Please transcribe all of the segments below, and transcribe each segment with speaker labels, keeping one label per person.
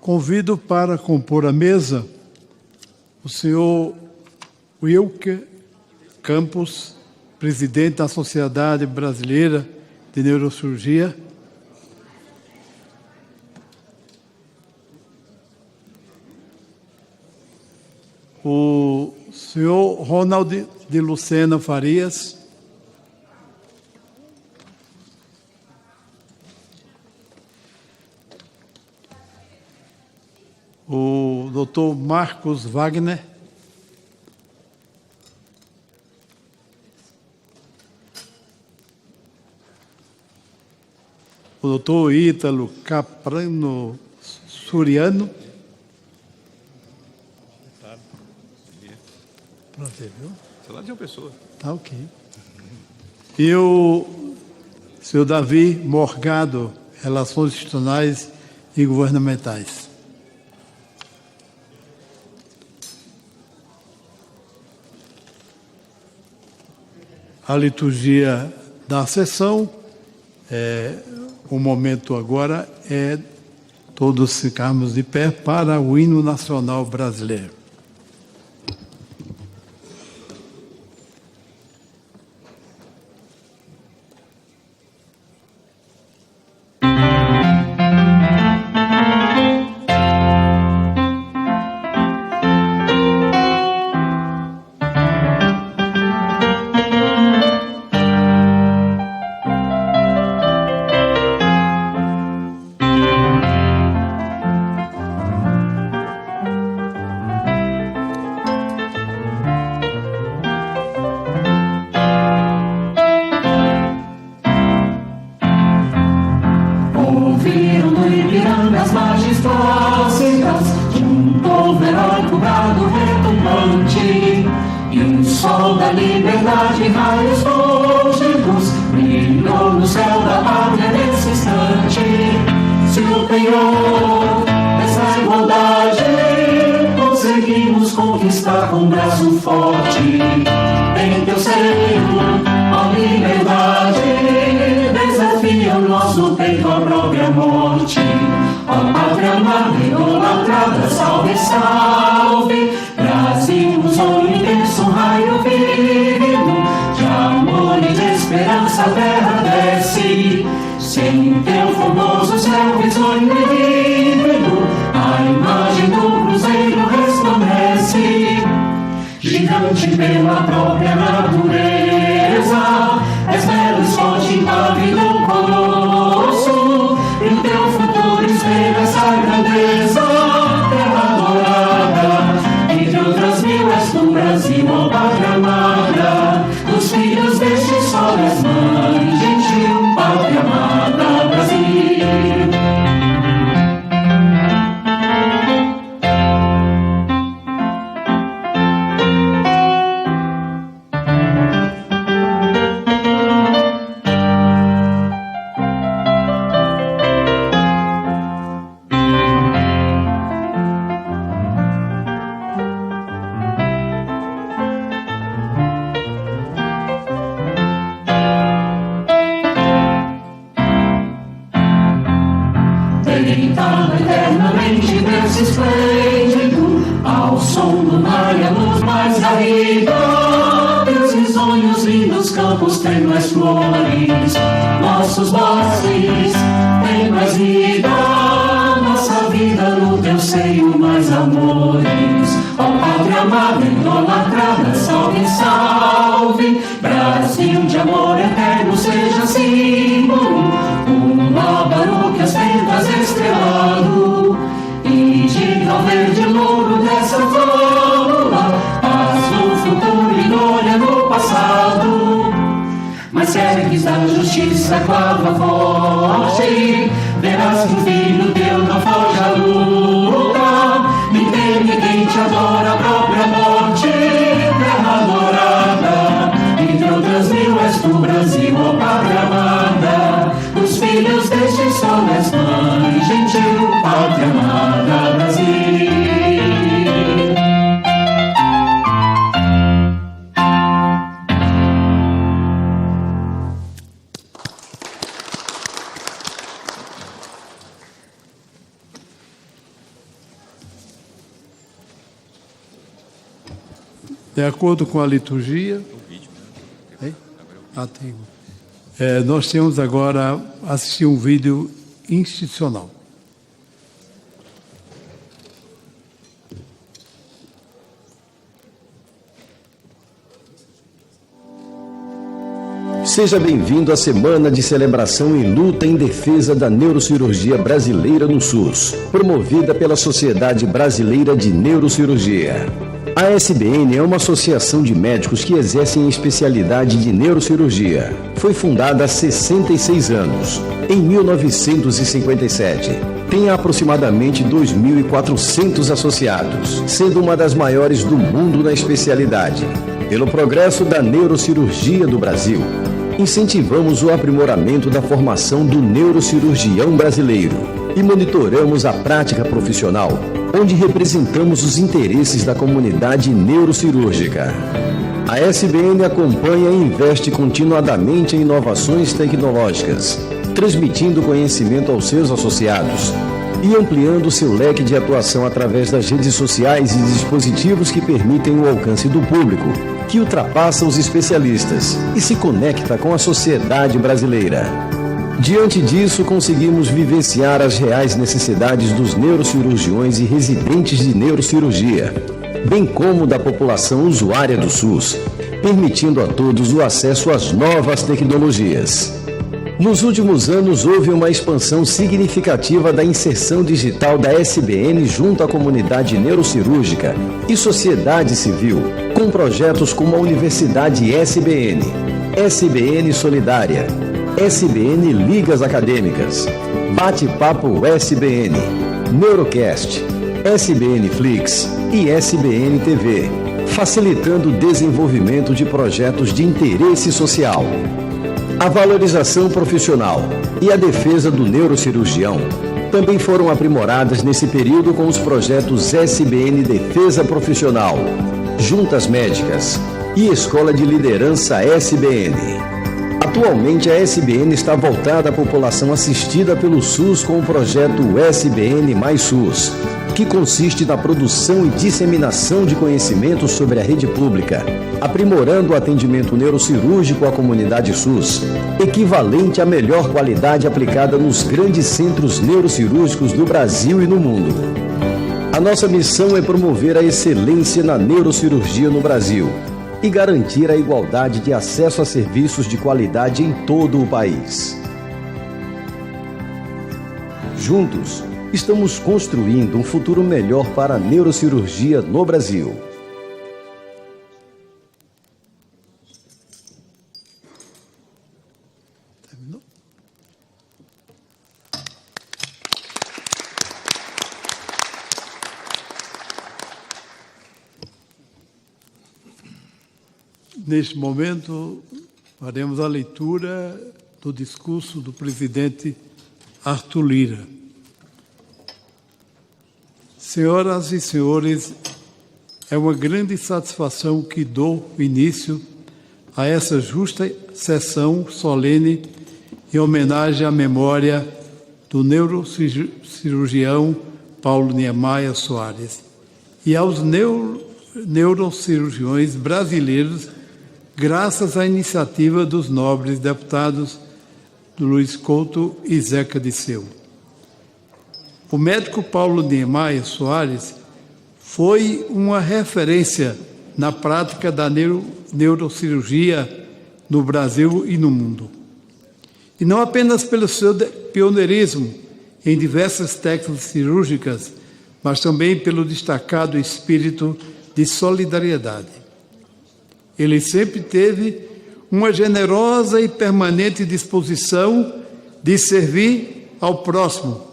Speaker 1: Convido para compor a mesa o senhor Wilker Campos, presidente da Sociedade Brasileira de Neurocirurgia. O senhor Ronald de Lucena Farias. O doutor Marcos Wagner. O doutor Ítalo Caprano Suriano. Prazer, viu?
Speaker 2: Sei lá de uma pessoa.
Speaker 1: Tá ok. E o senhor Davi Morgado, Relações Institucionais e Governamentais. A liturgia da sessão, o momento agora é todos ficarmos de pé para o hino nacional brasileiro.
Speaker 3: Pela própria natureza, és belo, forte, impávido, colosso, e o teu futuro espelha essa grandeza, terra dourada, entre outras mil és do Brasil, ó pátria amada, dos filhos deste sol és mãe, gentil, pátria amada, Brasil. Deitado eternamente berço esplêndido, ao som do mar e a luz mais garrida, teus risonhos lindos campos têm mais flores, nossos bosques têm mais vida, nossa vida no teu seio mais amores. Ó pátria amada, idolatrada, salve, salve, Brasil de amor eterno seja símbolo, lábaro que as tentas estrelado, e diga ao verde louro dessa fórmula, paz no futuro e glória no passado. Mas se ergues da justiça com a tua forte, verás que o filho teu não foge à luta, nem teme quem te adora a própria morte, terra dourada, entre outras mil és do Brasil, ó pátria amada, dos filhos deste sol és mãe, gentil, pátria amada, Brasil.
Speaker 1: De acordo com a liturgia, nós temos agora assistir um vídeo institucional.
Speaker 2: Seja bem-vindo à Semana de Celebração e Luta em Defesa da Neurocirurgia Brasileira no SUS, promovida pela Sociedade Brasileira de Neurocirurgia. A SBN é uma associação de médicos que exercem a especialidade de neurocirurgia. Foi fundada há 66 anos, em 1957. Tem aproximadamente 2.400 associados, sendo uma das maiores do mundo na especialidade. Pelo progresso da neurocirurgia do Brasil, incentivamos o aprimoramento da formação do neurocirurgião brasileiro e monitoramos a prática profissional, onde representamos os interesses da comunidade neurocirúrgica. A SBN acompanha e investe continuadamente em inovações tecnológicas, transmitindo conhecimento aos seus associados e ampliando seu leque de atuação através das redes sociais e dispositivos que permitem o alcance do público, que ultrapassa os especialistas e se conecta com a sociedade brasileira. Diante disso, conseguimos vivenciar as reais necessidades dos neurocirurgiões e residentes de neurocirurgia, bem como da população usuária do SUS, permitindo a todos o acesso às novas tecnologias. Nos últimos anos, houve uma expansão significativa da inserção digital da SBN junto à comunidade neurocirúrgica e sociedade civil, com projetos como a Universidade SBN, SBN Solidária, SBN Ligas Acadêmicas, Bate-Papo SBN, Neurocast, SBN Flix e SBN TV, facilitando o desenvolvimento de projetos de interesse social. A valorização profissional e a defesa do neurocirurgião também foram aprimoradas nesse período com os projetos SBN Defesa Profissional, Juntas Médicas e Escola de Liderança SBN. Atualmente, a SBN está voltada à população assistida pelo SUS com o projeto SBN Mais SUS, que consiste na produção e disseminação de conhecimentos sobre a rede pública, aprimorando o atendimento neurocirúrgico à comunidade SUS, equivalente à melhor qualidade aplicada nos grandes centros neurocirúrgicos do Brasil e no mundo. A nossa missão é promover a excelência na neurocirurgia no Brasil e garantir a igualdade de acesso a serviços de qualidade em todo o país. Juntos, estamos construindo um futuro melhor para a neurocirurgia no Brasil.
Speaker 1: Terminou? Neste momento, faremos a leitura do discurso do presidente Arthur Lira. Senhoras e senhores, é uma grande satisfação que dou início a essa justa sessão solene em homenagem à memória do neurocirurgião Paulo Niemeyer Soares e aos neurocirurgiões brasileiros, graças à iniciativa dos nobres deputados Luiz Couto e Zeca Disseu. O médico Paulo Niemeyer Soares foi uma referência na prática da neurocirurgia no Brasil e no mundo. E não apenas pelo seu pioneirismo em diversas técnicas cirúrgicas, mas também pelo destacado espírito de solidariedade. Ele sempre teve uma generosa e permanente disposição de servir ao próximo,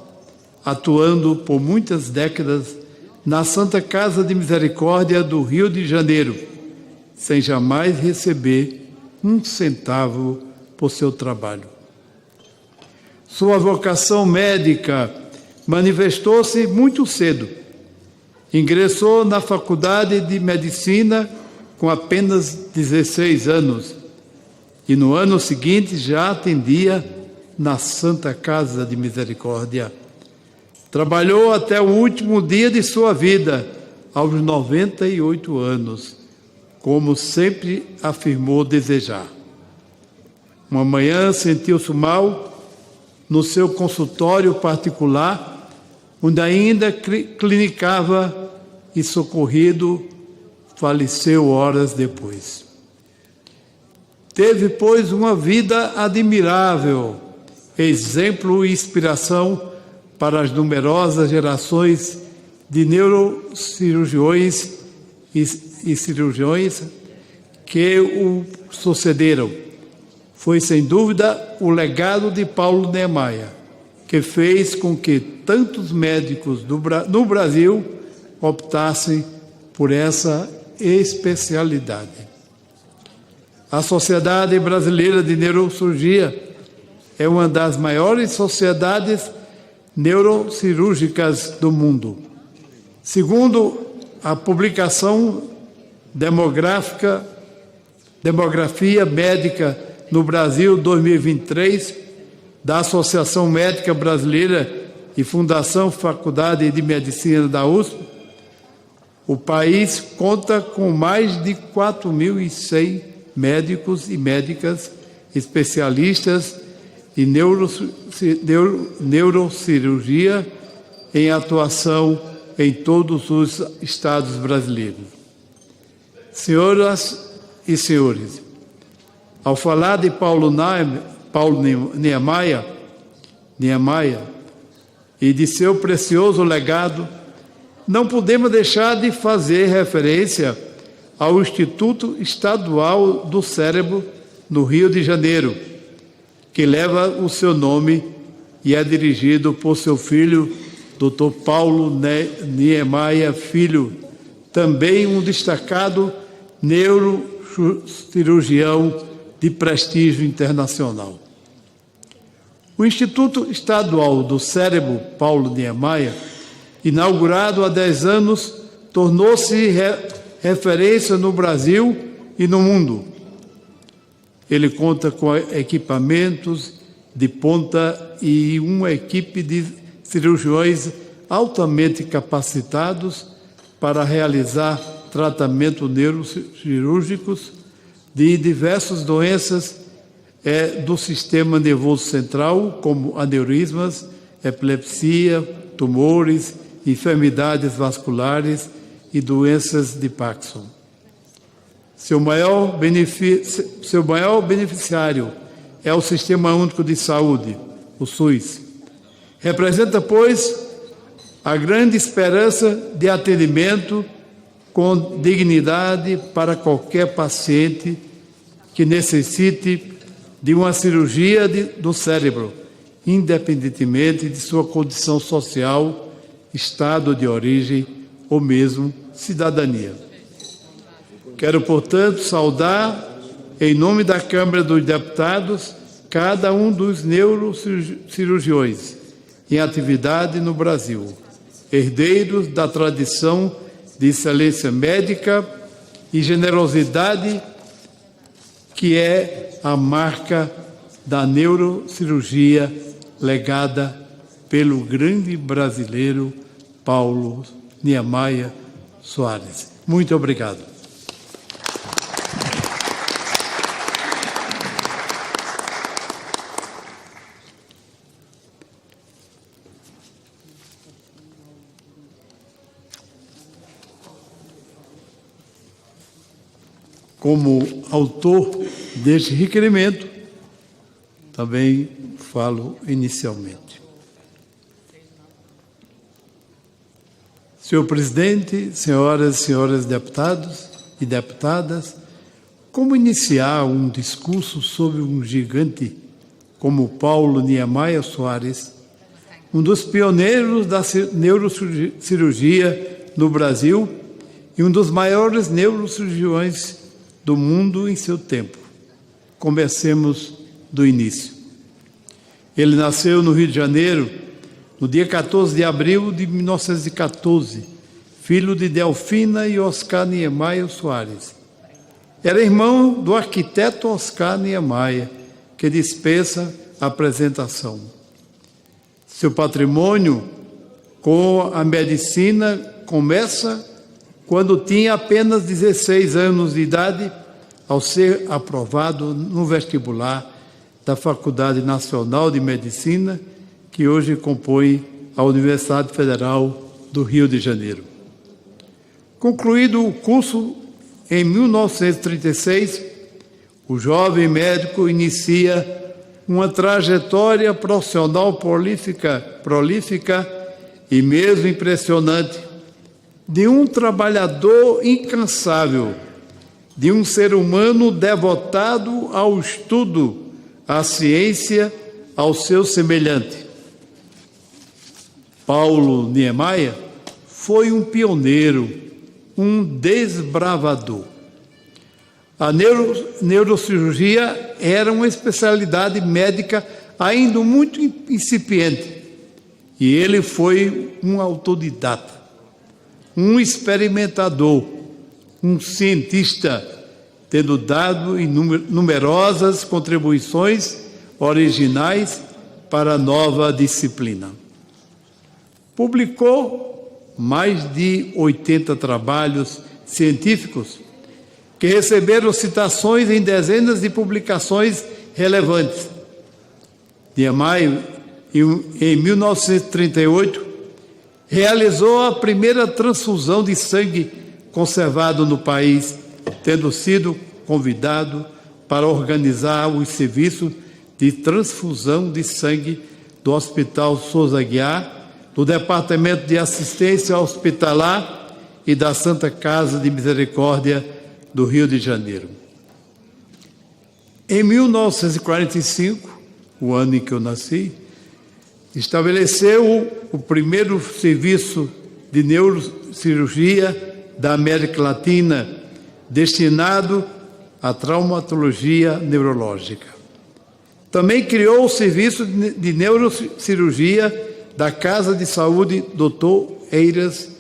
Speaker 1: atuando por muitas décadas na Santa Casa de Misericórdia do Rio de Janeiro, sem jamais receber um centavo por seu trabalho. Sua vocação médica manifestou-se muito cedo. Ingressou na Faculdade de Medicina com apenas 16 anos e no ano seguinte já atendia na Santa Casa de Misericórdia. Trabalhou até o último dia de sua vida, aos 98 anos, como sempre afirmou desejar. Uma manhã sentiu-se mal no seu consultório particular, onde ainda clinicava e, socorrido, faleceu horas depois. Teve, pois, uma vida admirável, exemplo e inspiração para as numerosas gerações de neurocirurgiões e cirurgiões que o sucederam. Foi, sem dúvida, o legado de Paulo Niemeyer, que fez com que tantos médicos no Brasil optassem por essa especialidade. A Sociedade Brasileira de Neurocirurgia é uma das maiores sociedades neurocirúrgicas do mundo. Segundo a publicação Demografia Médica no Brasil 2023, da Associação Médica Brasileira e Fundação Faculdade de Medicina da USP, o país conta com mais de 4.100 médicos e médicas especialistas em neurocirurgia em atuação em todos os estados brasileiros. Senhoras e senhores, ao falar de Paulo Niemeyer e de seu precioso legado, não podemos deixar de fazer referência ao Instituto Estadual do Cérebro, no Rio de Janeiro, que leva o seu nome e é dirigido por seu filho, Dr. Paulo Niemeyer Filho, também um destacado neurocirurgião de prestígio internacional. O Instituto Estadual do Cérebro Paulo Niemeyer, inaugurado há 10 anos, tornou-se referência no Brasil e no mundo. Ele conta com equipamentos de ponta e uma equipe de cirurgiões altamente capacitados para realizar tratamentos neurocirúrgicos de diversas doenças do sistema nervoso central, como aneurismas, epilepsia, tumores, enfermidades vasculares e doenças de Parkinson. Seu maior beneficiário é o Sistema Único de Saúde, o SUS. Representa, pois, a grande esperança de atendimento com dignidade para qualquer paciente que necessite de uma cirurgia do cérebro, independentemente de sua condição social, estado de origem ou mesmo cidadania. Quero, portanto, saudar, em nome da Câmara dos Deputados, cada um dos neurocirurgiões em atividade no Brasil, herdeiros da tradição de excelência médica e generosidade que é a marca da neurocirurgia legada pelo grande brasileiro Paulo Niemeyer Soares. Muito obrigado. Como autor deste requerimento, também falo inicialmente. Senhor presidente, senhoras e senhores deputados e deputadas, como iniciar um discurso sobre um gigante como Paulo Niemeyer Soares, um dos pioneiros da neurocirurgia no Brasil e um dos maiores neurocirurgiões do mundo em seu tempo? Comecemos do início. Ele nasceu no Rio de Janeiro, no dia 14 de abril de 1914, filho de Delfina e Oscar Niemeyer Soares. Era irmão do arquiteto Oscar Niemeyer, que dispensa a apresentação. Seu patrimônio com a medicina começa quando tinha apenas 16 anos de idade, ao ser aprovado no vestibular da Faculdade Nacional de Medicina, que hoje compõe a Universidade Federal do Rio de Janeiro. Concluído o curso em 1936, o jovem médico inicia uma trajetória profissional prolífica e mesmo impressionante, de um trabalhador incansável, de um ser humano devotado ao estudo, à ciência, ao seu semelhante. Paulo Niemeyer foi um pioneiro, um desbravador. A neurocirurgia era uma especialidade médica ainda muito incipiente, e ele foi um autodidata, um experimentador, um cientista, tendo dado numerosas contribuições originais para a nova disciplina. Publicou mais de 80 trabalhos científicos que receberam citações em dezenas de publicações relevantes. Niemeyer, em 1938, realizou a primeira transfusão de sangue conservado no país, tendo sido convidado para organizar os serviços de transfusão de sangue do Hospital Souza Aguiar, do Departamento de Assistência Hospitalar e da Santa Casa de Misericórdia do Rio de Janeiro. Em 1945, o ano em que eu nasci, estabeleceu o primeiro serviço de neurocirurgia da América Latina, destinado à traumatologia neurológica. Também criou o serviço de neurocirurgia da Casa de Saúde Dr. Eiras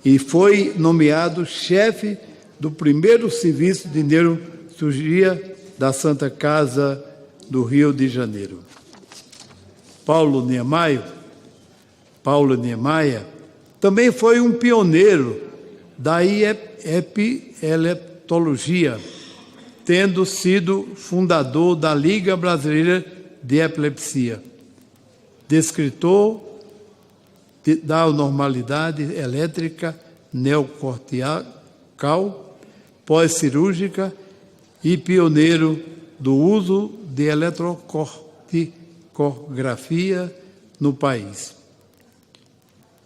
Speaker 1: e foi nomeado chefe do primeiro serviço de neurocirurgia da Santa Casa do Rio de Janeiro. Paulo Niemeyer também foi um pioneiro da epileptologia, tendo sido fundador da Liga Brasileira de Epilepsia, descritor da anormalidade elétrica neocortical pós-cirúrgica e pioneiro do uso de eletrocorticografia no país.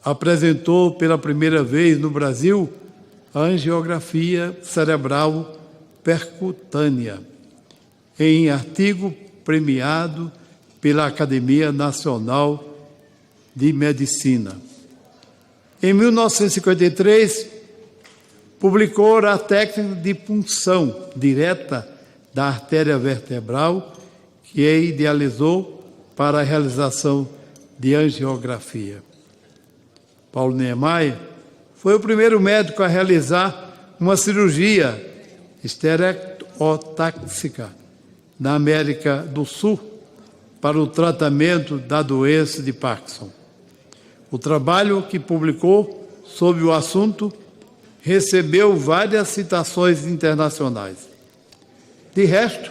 Speaker 1: Apresentou pela primeira vez no Brasil a angiografia cerebral percutânea, em artigo premiado pela Academia Nacional de Medicina. Em 1953, publicou a técnica de punção direta da artéria vertebral, que idealizou para a realização de angiografia. Paulo Niemeyer foi o primeiro médico a realizar uma cirurgia estereotáxica na América do Sul para o tratamento da doença de Parkinson. O trabalho que publicou sobre o assunto recebeu várias citações internacionais. De resto,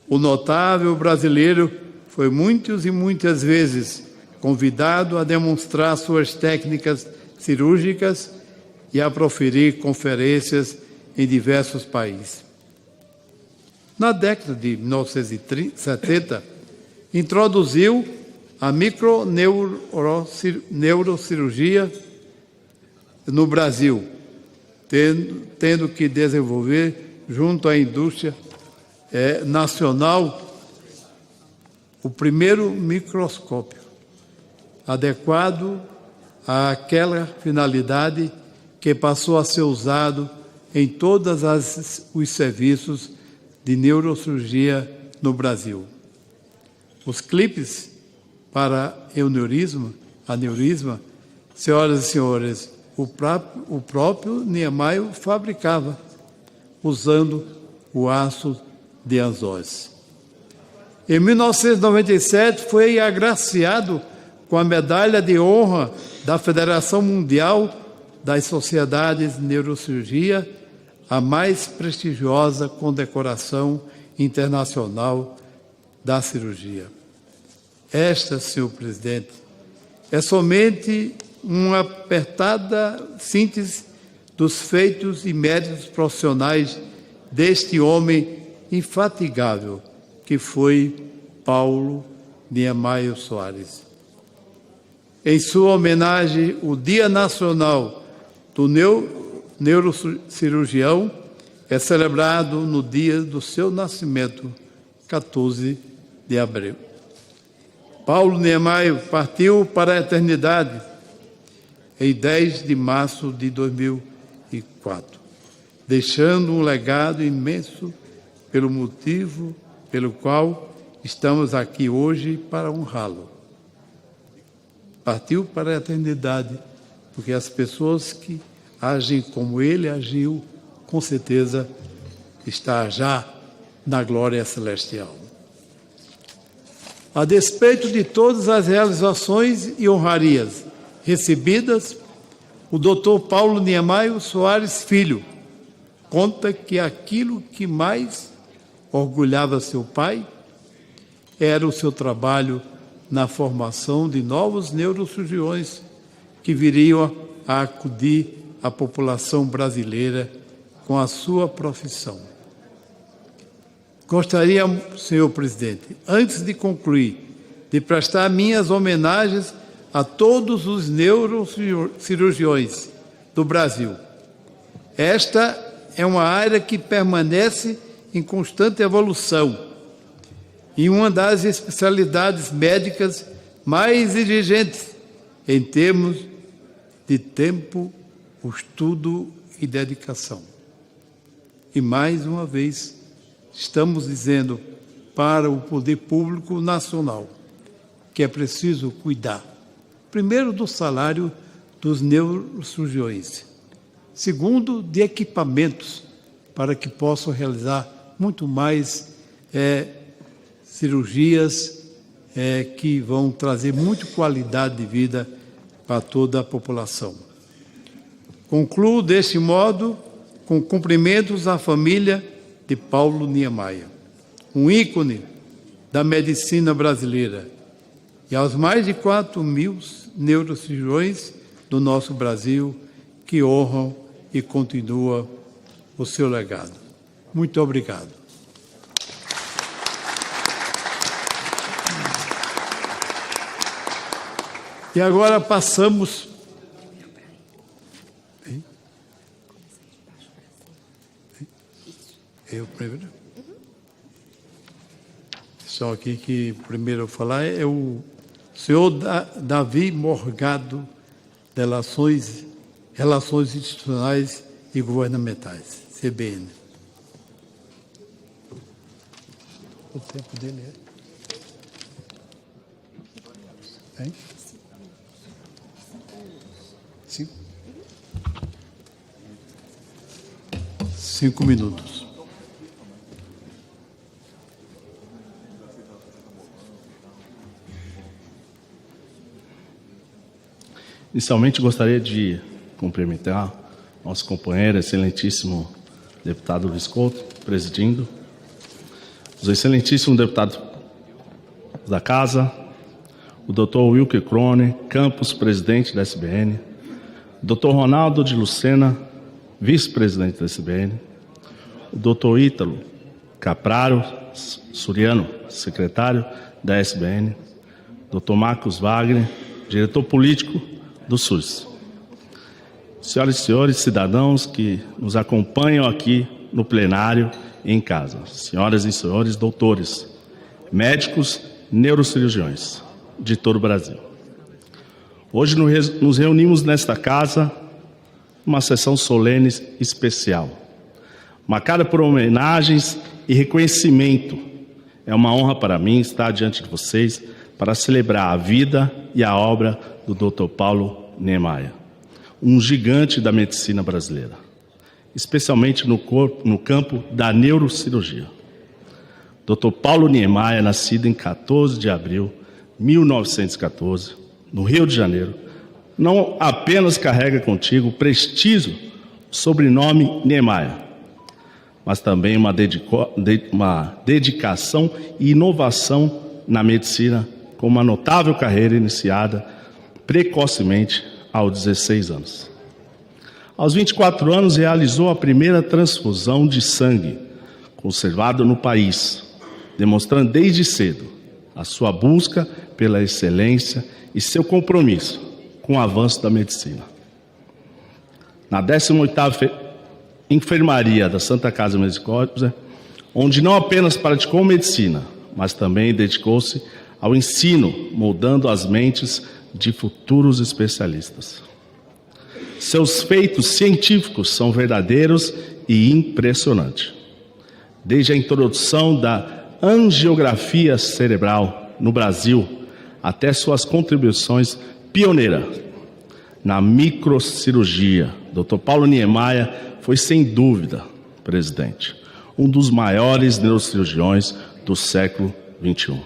Speaker 1: o notável brasileiro foi muitas e muitas vezes convidado a demonstrar suas técnicas cirúrgicas e a proferir conferências em diversos países. Na década de 1970, introduziu a microneurocirurgia no Brasil, tendo que desenvolver, junto à indústria nacional, o primeiro microscópio adequado àquela finalidade, que passou a ser usado em todos os serviços de neurocirurgia no Brasil. Os clipes para aneurisma, senhoras e senhores, o próprio Niemeyer fabricava, usando o aço de anzóis. Em 1997, foi agraciado com a medalha de honra da Federação Mundial das sociedades de neurocirurgia, a mais prestigiosa condecoração internacional da cirurgia. Esta, senhor presidente, é somente uma apertada síntese dos feitos e méritos profissionais deste homem infatigável, que foi Paulo Niemeyer Soares. Em sua homenagem, o Dia Nacional do Neurocirurgião é celebrado no dia do seu nascimento, 14 de abril. Paulo Niemeyer partiu para a eternidade em 10 de março de 2004, deixando um legado imenso pelo motivo pelo qual estamos aqui hoje para honrá-lo. Partiu para a eternidade, porque as pessoas que agem como ele agiu, com certeza está já na glória celestial. A despeito de todas as realizações e honrarias recebidas, o Dr. Paulo Niemeyer Soares Filho conta que aquilo que mais orgulhava seu pai era o seu trabalho na formação de novos neurocirurgiões que viriam a acudir à população brasileira com a sua profissão. Gostaria, senhor presidente, antes de concluir, de prestar minhas homenagens a todos os neurocirurgiões do Brasil. Esta é uma área que permanece em constante evolução e uma das especialidades médicas mais exigentes em termos de tempo, estudo e dedicação. E, mais uma vez, estamos dizendo para o poder público nacional que é preciso cuidar, primeiro, do salário dos neurocirurgiões, segundo, de equipamentos para que possam realizar muito mais cirurgias que vão trazer muita qualidade de vida para toda a população. Concluo deste modo com cumprimentos à família de Paulo Niemeyer, um ícone da medicina brasileira, e aos mais de 4.000 neurocirurgiões do nosso Brasil que honram e continuam o seu legado. Muito obrigado. E agora passamos... Eu primeiro? Só aqui que primeiro eu falar é o senhor Davi Morgado, de Relações Institucionais e Governamentais, CBN. O tempo dele é? Hein? 5 minutos.
Speaker 4: Inicialmente, gostaria de cumprimentar nosso companheiro, excelentíssimo deputado Luiz Couto, presidindo, os excelentíssimos deputados da Casa, o Dr. Wilker Crone Campos, presidente da SBN, o Dr. Ronaldo de Lucena, vice-presidente da SBN, o Dr. Ítalo Capraro Suriano, secretário da SBN, Dr. Marcos Wagner, diretor político do SUS. Senhoras e senhores cidadãos que nos acompanham aqui no plenário e em casa, senhoras e senhores doutores, médicos, neurocirurgiões de todo o Brasil. Hoje nos reunimos nesta casa uma sessão solene especial, marcada por homenagens e reconhecimento. É uma honra para mim estar diante de vocês para celebrar a vida e a obra do Dr. Paulo Niemeyer, um gigante da medicina brasileira, especialmente no campo da neurocirurgia. Dr. Paulo Niemeyer, nascido em 14 de abril de 1914, no Rio de Janeiro, não apenas carrega contigo o prestígio, o sobrenome Niemeyer, mas também uma dedicação e inovação na medicina, com uma notável carreira iniciada precocemente aos 16 anos. Aos 24 anos, realizou a primeira transfusão de sangue conservada no país, demonstrando desde cedo a sua busca pela excelência e seu compromisso com o avanço da medicina. Na 18ª Enfermaria da Santa Casa Misericórdia, onde não apenas praticou medicina, mas também dedicou-se ao ensino, moldando as mentes de futuros especialistas. Seus feitos científicos são verdadeiros e impressionantes. Desde a introdução da angiografia cerebral no Brasil, até suas contribuições pioneiras na microcirurgia, Dr. Paulo Niemeyer foi, sem dúvida, presidente, um dos maiores neurocirurgiões do século XXI,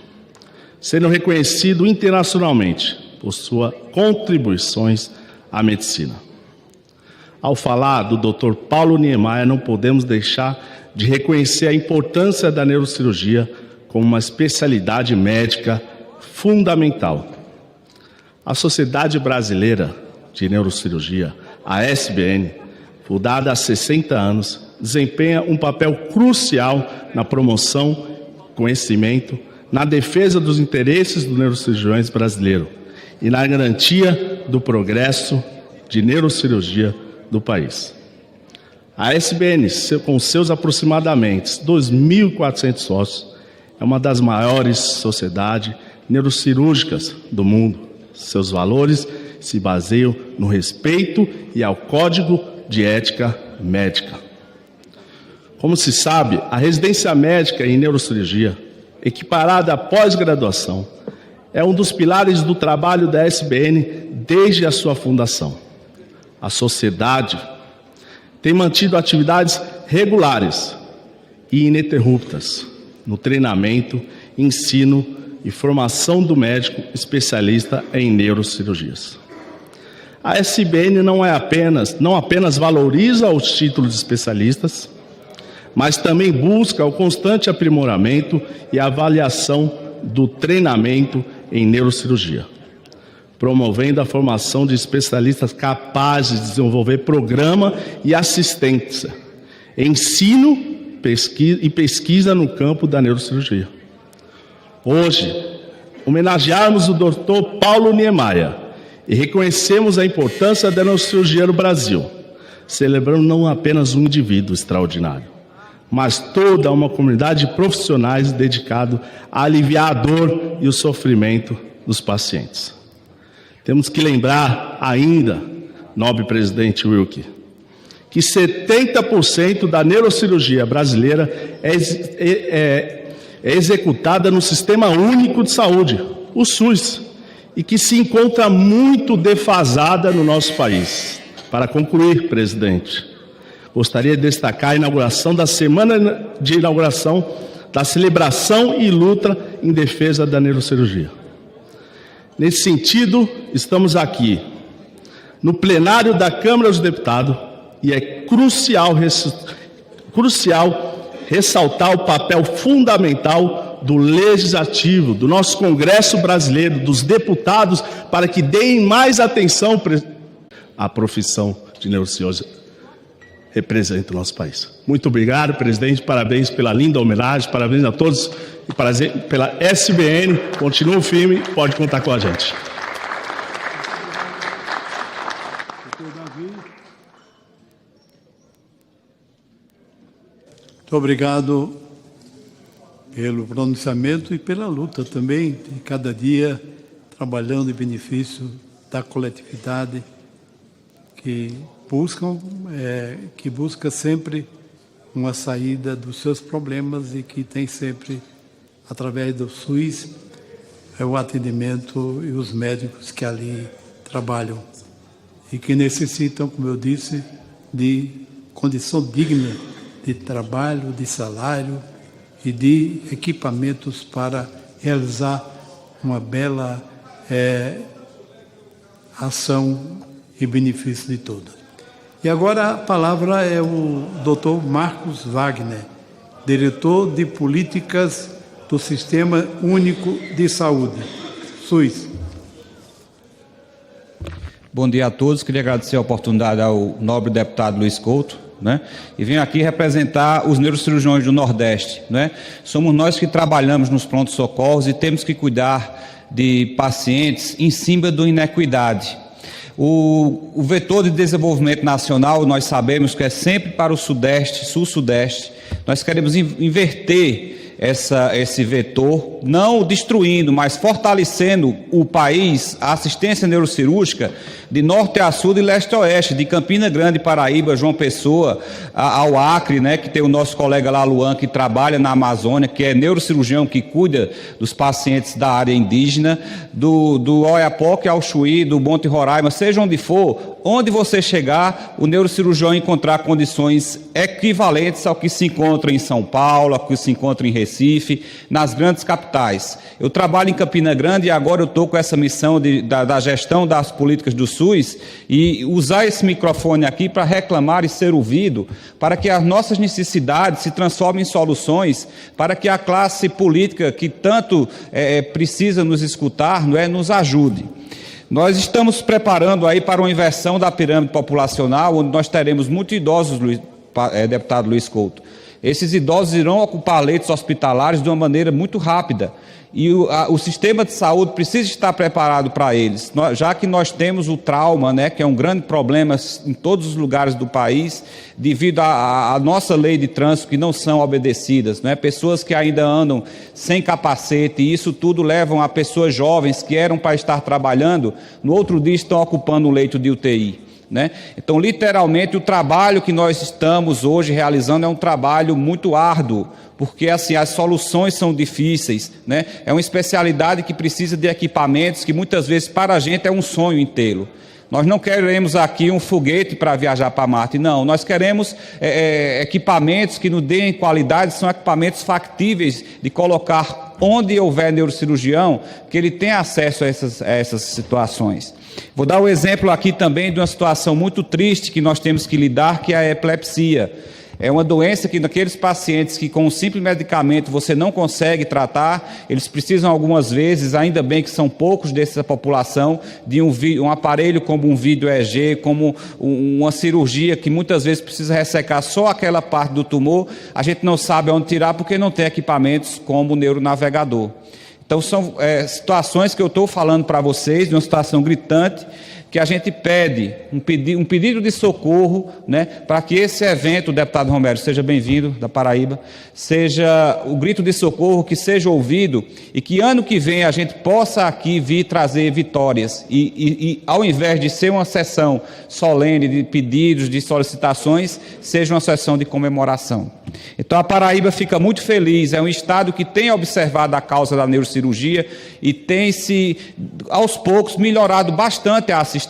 Speaker 4: sendo reconhecido internacionalmente por suas contribuições à medicina. Ao falar do Dr. Paulo Niemeyer, não podemos deixar de reconhecer a importância da neurocirurgia como uma especialidade médica fundamental. A Sociedade Brasileira de Neurocirurgia, a SBN, fundada há 60 anos, desempenha um papel crucial na promoção, conhecimento, na defesa dos interesses dos neurocirurgiões brasileiros e na garantia do progresso de neurocirurgia do país. A SBN, com seus aproximadamente 2.400 sócios, é uma das maiores sociedades neurocirúrgicas do mundo. Seus valores se baseiam no respeito e ao Código de Ética Médica. Como se sabe, a residência médica em neurocirurgia, equiparada à pós-graduação, é um dos pilares do trabalho da SBN desde a sua fundação. A sociedade tem mantido atividades regulares e ininterruptas no treinamento, ensino e formação do médico especialista em neurocirurgias. A SBN não apenas valoriza os títulos de especialistas, mas também busca o constante aprimoramento e avaliação do treinamento em neurocirurgia, promovendo a formação de especialistas capazes de desenvolver programa e assistência, ensino e pesquisa no campo da neurocirurgia. Hoje, homenagearmos o Dr. Paulo Niemeyer e reconhecemos a importância da neurocirurgia no Brasil, celebrando não apenas um indivíduo extraordinário, mas toda uma comunidade de profissionais dedicados a aliviar a dor e o sofrimento dos pacientes. Temos que lembrar ainda, nobre presidente Wilke, que 70% da neurocirurgia brasileira é executada no Sistema Único de Saúde, o SUS, e que se encontra muito defasada no nosso país. Para concluir, presidente, gostaria de destacar a inauguração da semana de inauguração da celebração e luta em defesa da neurocirurgia. Nesse sentido, estamos aqui, no plenário da Câmara dos Deputados, e é crucial ressaltar o papel fundamental do Legislativo, do nosso Congresso brasileiro, dos deputados, para que deem mais atenção à profissão de neurocirurgia representa o nosso país. Muito obrigado, presidente, parabéns pela linda homenagem, parabéns a todos e pela SBN, continua firme, pode contar com a gente.
Speaker 1: Muito obrigado pelo pronunciamento e pela luta também, de cada dia trabalhando em benefício da coletividade que busca sempre uma saída dos seus problemas e que tem sempre, através do SUS, o atendimento e os médicos que ali trabalham e que necessitam, como eu disse, de condição digna de trabalho, de salário e de equipamentos para realizar uma bela ação em benefício de todos. E agora a palavra é o Dr. Marcos Wagner, diretor de políticas do Sistema Único de Saúde, SUS.
Speaker 5: Bom dia a todos, queria agradecer a oportunidade ao nobre deputado Luiz Couto, né? E venho aqui representar os neurocirurgiões do Nordeste, né? Somos nós que trabalhamos nos prontos-socorros e temos que cuidar de pacientes em cima da inequidade. O vetor de desenvolvimento nacional, nós sabemos que é sempre para o Sudeste, Sul-Sudeste. Nós queremos inverter esse vetor, não destruindo, mas fortalecendo o país, a assistência neurocirúrgica de norte a sul e leste a oeste, de Campina Grande, Paraíba, João Pessoa, ao Acre, né, que tem o nosso colega lá, Luan, que trabalha na Amazônia, que é neurocirurgião, que cuida dos pacientes da área indígena, do Oiapoque ao Chuí, do Monte Roraima, seja onde for, onde você chegar, o neurocirurgião encontrar condições equivalentes ao que se encontra em São Paulo, ao que se encontra em Recife, nas grandes capitais. Eu trabalho em Campina Grande e agora eu estou com essa missão da gestão das políticas do SUS e usar esse microfone aqui para reclamar e ser ouvido, para que as nossas necessidades se transformem em soluções, para que a classe política que tanto precisa nos escutar, não é, nos ajude. Nós estamos preparando aí para uma inversão da pirâmide populacional, onde nós teremos muitos idosos, deputado Luiz Couto. Esses idosos irão ocupar leitos hospitalares de uma maneira muito rápida. E o sistema de saúde precisa estar preparado para eles, já que nós temos o trauma, né, que é um grande problema em todos os lugares do país, devido à nossa lei de trânsito que não são obedecidas, né, pessoas que ainda andam sem capacete, e isso tudo levam a pessoas jovens que eram para estar trabalhando, no outro dia estão ocupando um leito de UTI. Né? Então, literalmente, o trabalho que nós estamos hoje realizando é um trabalho muito árduo, porque assim, as soluções são difíceis, né? É uma especialidade que precisa de equipamentos que muitas vezes para a gente é um sonho em tê-lo. Nós não queremos aqui um foguete para viajar para Marte, não. Nós queremos equipamentos que nos deem qualidade, são equipamentos factíveis de colocar onde houver neurocirurgião, que ele tenha acesso a essas situações. Vou dar o exemplo aqui também de uma situação muito triste que nós temos que lidar, que é a epilepsia. É uma doença que naqueles pacientes que com um simples medicamento você não consegue tratar, eles precisam algumas vezes, ainda bem que são poucos dessa população, de um aparelho como um vídeo EEG, como uma cirurgia que muitas vezes precisa ressecar só aquela parte do tumor, a gente não sabe onde tirar porque não tem equipamentos como o neuronavegador. Então são situações que eu estou falando para vocês, de uma situação gritante, que a gente pede, um pedido de socorro, né, para que esse evento, deputado Romero, seja bem-vindo, da Paraíba, seja o grito de socorro que seja ouvido e que ano que vem a gente possa aqui vir trazer vitórias e ao invés de ser uma sessão solene de pedidos, de solicitações, seja uma sessão de comemoração. Então a Paraíba fica muito feliz, é um estado que tem observado a causa da neurocirurgia e tem se, aos poucos, melhorado bastante a assistência.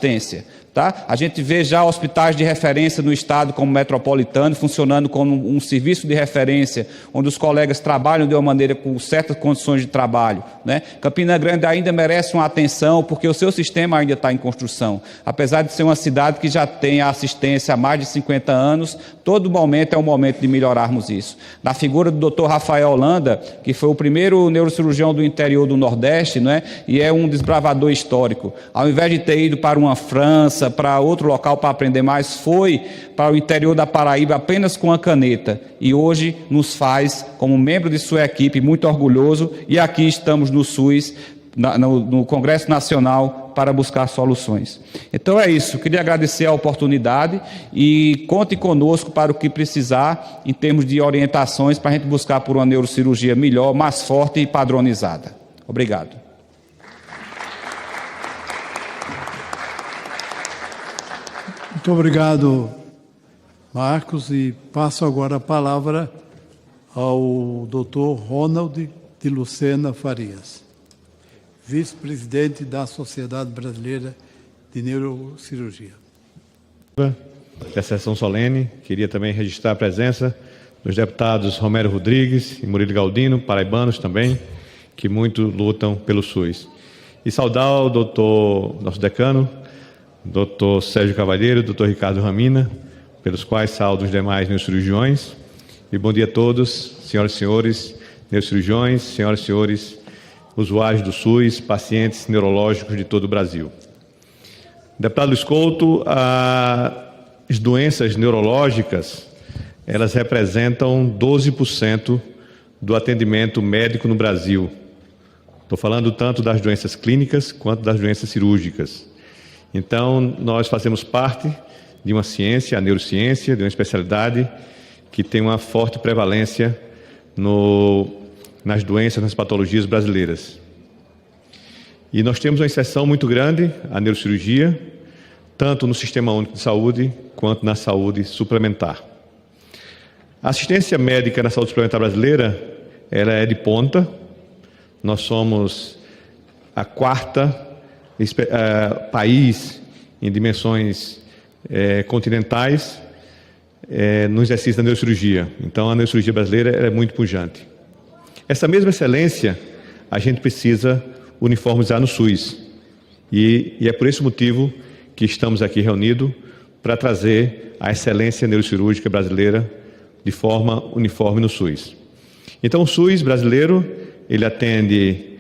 Speaker 5: Tá? A gente vê já hospitais de referência no estado como Metropolitano, funcionando como um serviço de referência, onde os colegas trabalham de uma maneira com certas condições de trabalho. Né? Campina Grande ainda merece uma atenção, porque o seu sistema ainda está em construção. Apesar de ser uma cidade que já tem a assistência há mais de 50 anos, todo momento é um momento de melhorarmos isso. Na figura do Dr. Rafael Holanda, que foi o primeiro neurocirurgião do interior do Nordeste, né? E é um desbravador histórico. Ao invés de ter ido para uma França, para outro local para aprender mais, foi para o interior da Paraíba apenas com a caneta e hoje nos faz, como membro de sua equipe, muito orgulhoso, e aqui estamos no SUS, no Congresso Nacional, para buscar soluções. Então é isso, queria agradecer a oportunidade e conte conosco para o que precisar em termos de orientações para a gente buscar por uma neurocirurgia melhor, mais forte e padronizada. Obrigado.
Speaker 1: Muito obrigado, Marcos, e passo agora a palavra ao Dr. Ronald de Lucena Farias, vice-presidente da Sociedade Brasileira de Neurocirurgia.
Speaker 6: Da sessão solene, queria também registrar a presença dos deputados Romero Rodrigues e Murilo Galdino, paraibanos também, que muito lutam pelo SUS. E saudar o doutor, nosso decano, Dr. Sérgio Cavalheiro, Dr. Ricardo Ramina, pelos quais saúdo os demais neurocirurgiões. E bom dia a todos, senhoras e senhores neurocirurgiões, senhoras e senhores usuários do SUS, pacientes neurológicos de todo o Brasil. Deputado Luiz Couto, as doenças neurológicas, elas representam 12% do atendimento médico no Brasil. Estou falando tanto das doenças clínicas quanto das doenças cirúrgicas. Então, nós fazemos parte de uma ciência, a neurociência, de uma especialidade que tem uma forte prevalência nas doenças, nas patologias brasileiras. E nós temos uma inserção muito grande, a neurocirurgia, tanto no Sistema Único de Saúde quanto na saúde suplementar. A assistência médica na saúde suplementar brasileira, ela é de ponta. Nós somos a quarta país em dimensões continentais no exercício da neurocirurgia. Então, a neurocirurgia brasileira é muito pujante. Essa mesma excelência a gente precisa uniformizar no SUS. E é por esse motivo que estamos aqui reunidos para trazer a excelência neurocirúrgica brasileira de forma uniforme no SUS. Então, o SUS brasileiro, ele atende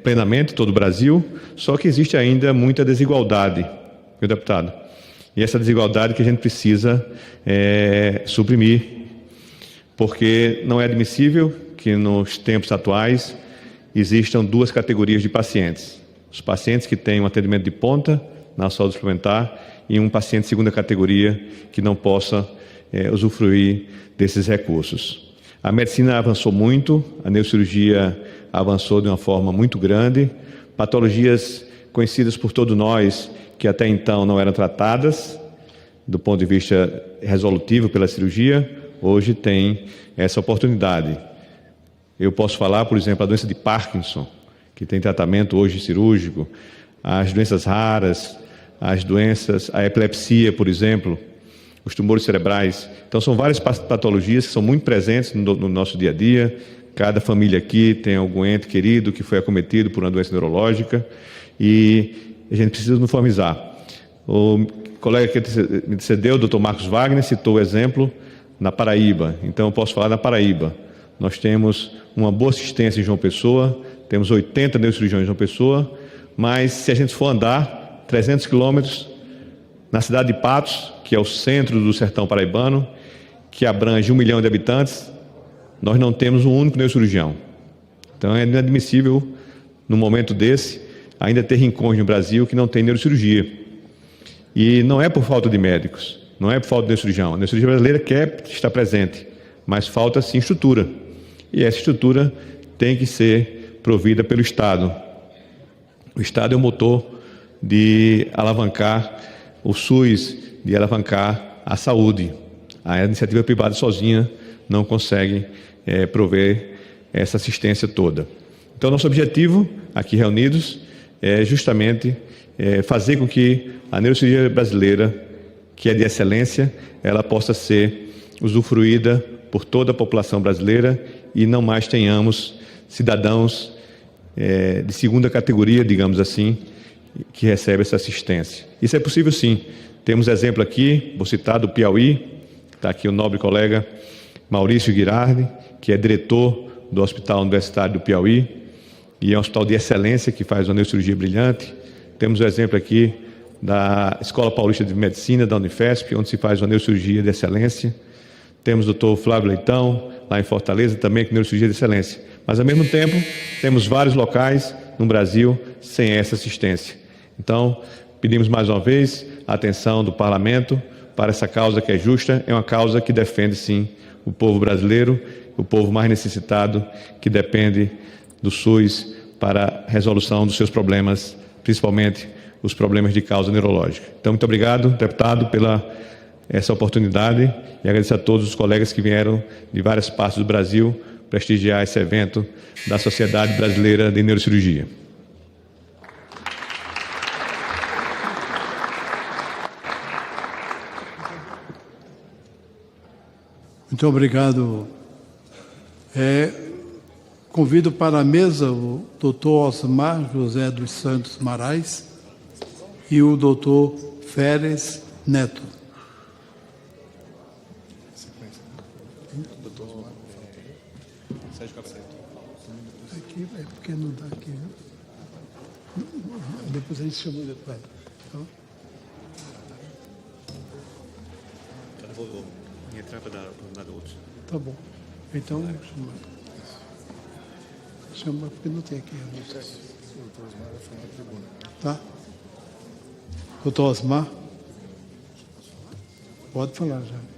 Speaker 6: plenamente todo o Brasil, só que existe ainda muita desigualdade, meu deputado. E essa desigualdade que a gente precisa suprimir, porque não é admissível que nos tempos atuais existam duas categorias de pacientes. Os pacientes que têm um atendimento de ponta na saúde suplementar e um paciente de segunda categoria que não possa usufruir desses recursos. A medicina avançou muito, a neurocirurgia avançou de uma forma muito grande, patologias conhecidas por todos nós que até então não eram tratadas do ponto de vista resolutivo pela cirurgia, hoje tem essa oportunidade. Eu posso falar, por exemplo, a doença de Parkinson, que tem tratamento hoje cirúrgico, as doenças raras, a epilepsia, por exemplo, os tumores cerebrais. Então, são várias patologias que são muito presentes no nosso dia a dia. Cada família aqui tem algum ente querido que foi acometido por uma doença neurológica e a gente precisa uniformizar. O colega que me antecedeu, o Dr. Marcos Wagner, citou o exemplo na Paraíba. Então, eu posso falar da Paraíba. Nós temos uma boa assistência em João Pessoa, temos 80 neurocirurgiões em João Pessoa, mas se a gente for andar 300 quilômetros na cidade de Patos, que é o centro do sertão paraibano, que abrange 1 milhão de habitantes, nós não temos um único neurocirurgião. Então é inadmissível, num momento desse, ainda ter rincões no Brasil que não tem neurocirurgia. E não é por falta de médicos, não é por falta de neurocirurgião. A neurocirurgia brasileira quer estar presente, mas falta sim estrutura. E essa estrutura tem que ser provida pelo Estado. O Estado é o motor de alavancar o SUS, de alavancar a saúde. A iniciativa privada sozinha não consegue prover essa assistência toda. Então, nosso objetivo, aqui reunidos, é justamente fazer com que a neurocirurgia brasileira, que é de excelência, ela possa ser usufruída por toda a população brasileira e não mais tenhamos cidadãos de segunda categoria, digamos assim, que recebem essa assistência. Isso é possível sim. Temos exemplo aqui, vou citar do Piauí, está aqui o nobre colega Maurício Girardi, que é diretor do Hospital Universitário do Piauí, e é um hospital de excelência que faz uma neurocirurgia brilhante. Temos o exemplo aqui da Escola Paulista de Medicina, da Unifesp, onde se faz uma neurocirurgia de excelência. Temos o Dr. Flávio Leitão, lá em Fortaleza, também com neurocirurgia de excelência. Mas, ao mesmo tempo, temos vários locais no Brasil sem essa assistência. Então, pedimos mais uma vez a atenção do Parlamento para essa causa que é justa, é uma causa que defende, sim, o povo brasileiro, o povo mais necessitado, que depende do SUS para a resolução dos seus problemas, principalmente os problemas de causa neurológica. Então, muito obrigado, deputado, pela essa oportunidade e agradecer a todos os colegas que vieram de várias partes do Brasil prestigiar esse evento da Sociedade Brasileira de Neurocirurgia.
Speaker 1: Muito obrigado. Convido para a mesa o Dr. Osmar José dos Santos Marais. e o doutor Férez Neto. Aqui, é porque não está aqui, né? Depois a gente chama depois. Então, tá bom. Então, chama porque não tem aqui. Tá? Doutor Osmar? Pode falar já.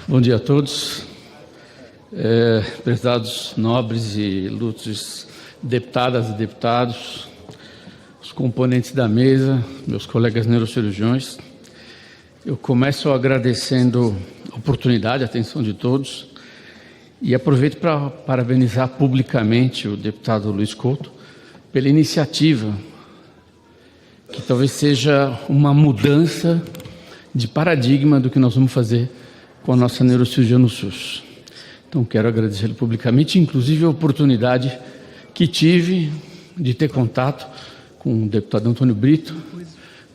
Speaker 7: Bom dia a todos, prezados nobres e ilustres deputadas e deputados, os componentes da mesa, meus colegas neurocirurgiões. Eu começo agradecendo a oportunidade, a atenção de todos e aproveito para parabenizar publicamente o deputado Luiz Couto pela iniciativa, que talvez seja uma mudança de paradigma do que nós vamos fazer com a nossa neurocirurgia no SUS. Então, quero agradecer-lhe publicamente, inclusive a oportunidade que tive de ter contato com o deputado Antônio Brito,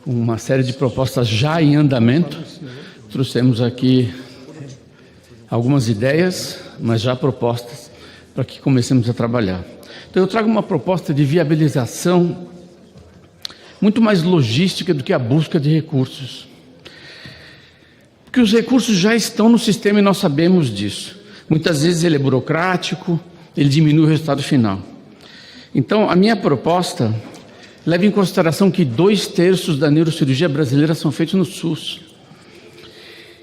Speaker 7: com uma série de propostas já em andamento. Trouxemos aqui algumas ideias, mas já propostas, para que comecemos a trabalhar. Então, eu trago uma proposta de viabilização muito mais logística do que a busca de recursos. Porque os recursos já estão no sistema e nós sabemos disso. Muitas vezes ele é burocrático, ele diminui o resultado final. Então, a minha proposta leva em consideração que 2/3 da neurocirurgia brasileira são feitos no SUS.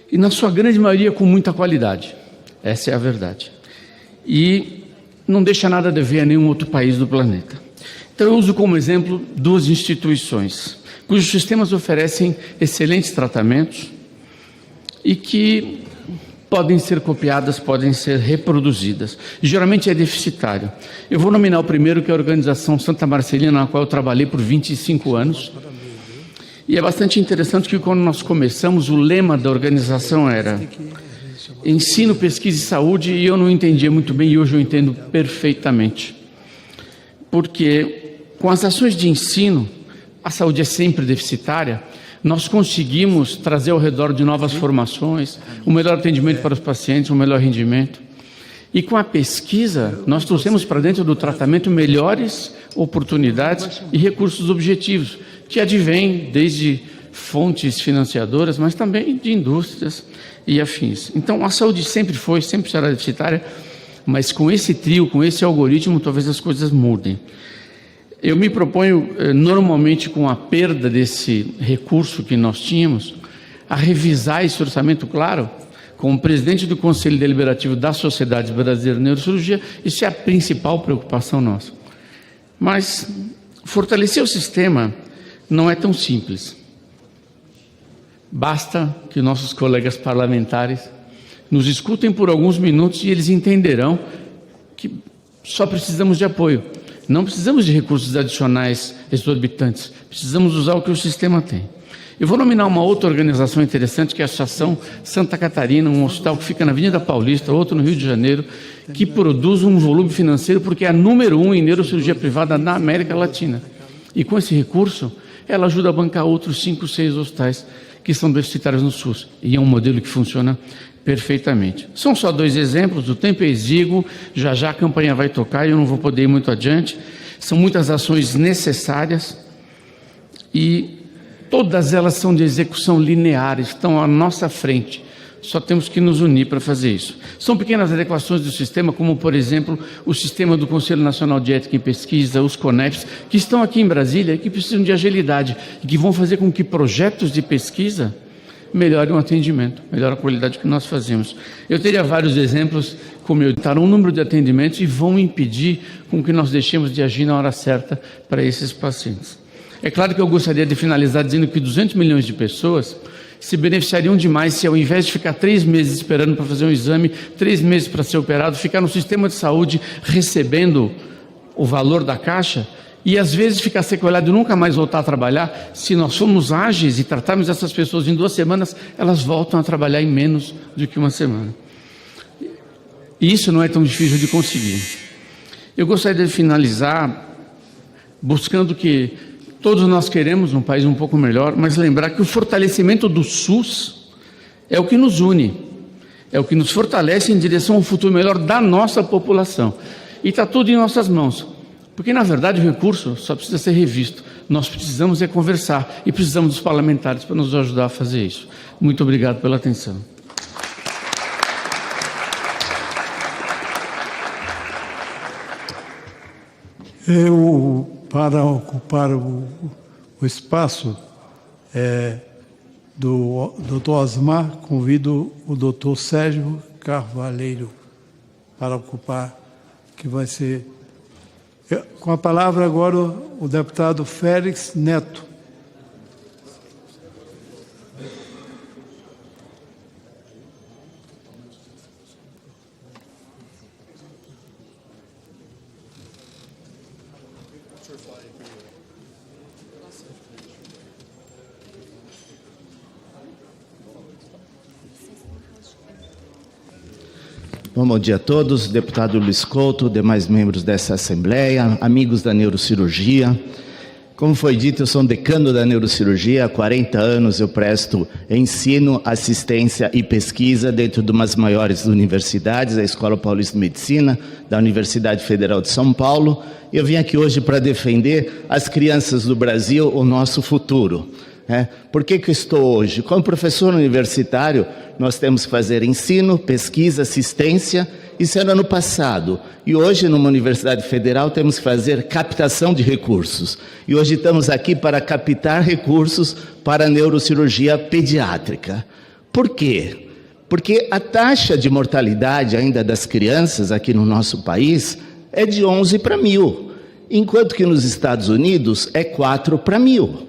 Speaker 7: E na sua grande maioria com muita qualidade. Essa é a verdade. E não deixa nada a dever a nenhum outro país do planeta. Então, eu uso como exemplo 2 instituições, cujos sistemas oferecem excelentes tratamentos, e que podem ser copiadas, podem ser reproduzidas. Geralmente é deficitário. Eu vou nominar o primeiro, que é a Organização Santa Marcelina, na qual eu trabalhei por 25 anos. E é bastante interessante que quando nós começamos, o lema da organização era ensino, pesquisa e saúde, e eu não entendia muito bem, e hoje eu entendo perfeitamente. Porque com as ações de ensino, a saúde é sempre deficitária, nós conseguimos trazer ao redor de novas formações, um melhor atendimento para os pacientes, um melhor rendimento. E com a pesquisa, nós trouxemos para dentro do tratamento melhores oportunidades e recursos objetivos, que advêm desde fontes financiadoras, mas também de indústrias e afins. Então, a saúde sempre foi, sempre será deficitária, mas com esse trio, com esse algoritmo, talvez as coisas mudem. Eu me proponho, normalmente com a perda desse recurso que nós tínhamos, a revisar esse orçamento, claro, como presidente do Conselho Deliberativo da Sociedade Brasileira de Neurocirurgia. Isso é a principal preocupação nossa. Mas fortalecer o sistema não é tão simples. Basta que nossos colegas parlamentares nos escutem por alguns minutos e eles entenderão que só precisamos de apoio. Não precisamos de recursos adicionais exorbitantes, precisamos usar o que o sistema tem. Eu vou nominar uma outra organização interessante, que é a Associação Santa Catarina, um hospital que fica na Avenida Paulista, outro no Rio de Janeiro, que produz um volume financeiro porque é a número 1 em neurocirurgia privada na América Latina. E com esse recurso, ela ajuda a bancar outros 5, 6 hospitais que são deficitários no SUS. E é um modelo que funciona perfeitamente. São só 2 exemplos, o tempo é exíguo, já a campanha vai tocar e eu não vou poder ir muito adiante. São muitas ações necessárias e todas elas são de execução linear, estão à nossa frente. Só temos que nos unir para fazer isso. São pequenas adequações do sistema, como, por exemplo, o sistema do Conselho Nacional de Ética e Pesquisa, os CONEPs, que estão aqui em Brasília e que precisam de agilidade e que vão fazer com que projetos de pesquisa melhore o atendimento, melhore a qualidade que nós fazemos. Eu teria vários exemplos, como eu aumentar o número de atendimentos e vão impedir com que nós deixemos de agir na hora certa para esses pacientes. É claro que eu gostaria de finalizar dizendo que 200 milhões de pessoas se beneficiariam demais se, ao invés de ficar 3 meses esperando para fazer um exame, 3 meses para ser operado, ficar no sistema de saúde recebendo o valor da caixa e às vezes ficar sequelado e nunca mais voltar a trabalhar. Se nós formos ágeis e tratarmos essas pessoas em 2 semanas, elas voltam a trabalhar em menos do que 1 semana. E isso não é tão difícil de conseguir. Eu gostaria de finalizar buscando que todos nós queremos um país um pouco melhor, mas lembrar que o fortalecimento do SUS é o que nos une, é o que nos fortalece em direção a um futuro melhor da nossa população. E está tudo em nossas mãos, porque na verdade o recurso só precisa ser revisto. Nós precisamos é conversar e precisamos dos parlamentares para nos ajudar a fazer isso. Muito obrigado pela atenção.
Speaker 1: Eu, para ocupar o espaço do Dr. Osmar, convido o Dr. Sérgio Carvalheiro para ocupar, que vai ser... Com a palavra agora o deputado Félix Neto.
Speaker 8: Bom dia a todos, deputado Luiz Couto, demais membros dessa Assembleia, amigos da neurocirurgia. Como foi dito, eu sou um decano da neurocirurgia, há 40 anos eu presto ensino, assistência e pesquisa dentro de umas maiores universidades, a Escola Paulista de Medicina, da Universidade Federal de São Paulo. Eu vim aqui hoje para defender as crianças do Brasil, o nosso futuro. Por que eu estou hoje? Como professor universitário, nós temos que fazer ensino, pesquisa, assistência. Isso era no passado. E hoje, numa universidade federal, temos que fazer captação de recursos. E hoje estamos aqui para captar recursos para a neurocirurgia pediátrica. Por quê? Porque a taxa de mortalidade ainda das crianças aqui no nosso país é de 11 para 1000, enquanto que nos Estados Unidos é 4 para 1000.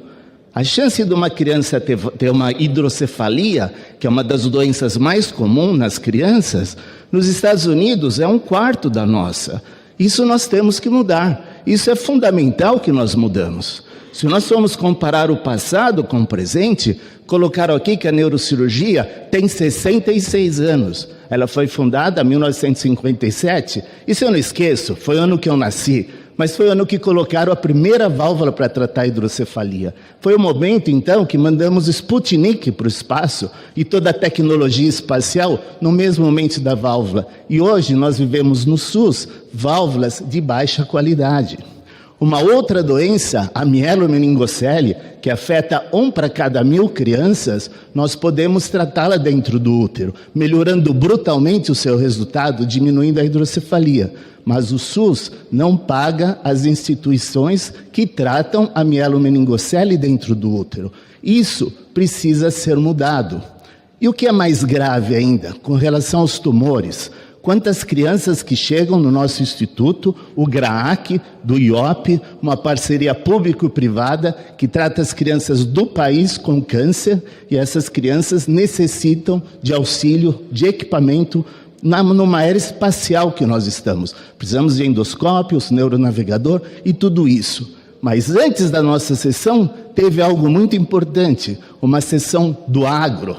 Speaker 8: A chance de uma criança ter uma hidrocefalia, que é uma das doenças mais comuns nas crianças, nos Estados Unidos é 1/4 da nossa. Isso nós temos que mudar. Isso é fundamental que nós mudamos. Se nós formos comparar o passado com o presente, colocaram aqui que a neurocirurgia tem 66 anos. Ela foi fundada em 1957. Isso eu não esqueço, foi o ano que eu nasci. Mas foi o ano que colocaram a primeira válvula para tratar a hidrocefalia. Foi o momento, então, que mandamos Sputnik para o espaço e toda a tecnologia espacial no mesmo momento da válvula. E hoje nós vivemos no SUS válvulas de baixa qualidade. Uma outra doença, a mielomeningocele, que afeta 1 para cada 1000 crianças, nós podemos tratá-la dentro do útero, melhorando brutalmente o seu resultado, diminuindo a hidrocefalia. Mas o SUS não paga as instituições que tratam a mielomeningocele dentro do útero. Isso precisa ser mudado. E o que é mais grave ainda, com relação aos tumores? Quantas crianças que chegam no nosso instituto, o GRAAC, do IOP, uma parceria público-privada que trata as crianças do país com câncer, e essas crianças necessitam de auxílio, de equipamento, numa era espacial que nós estamos. Precisamos de endoscópios, neuronavegador e tudo isso. Mas antes da nossa sessão, teve algo muito importante, uma sessão do agro.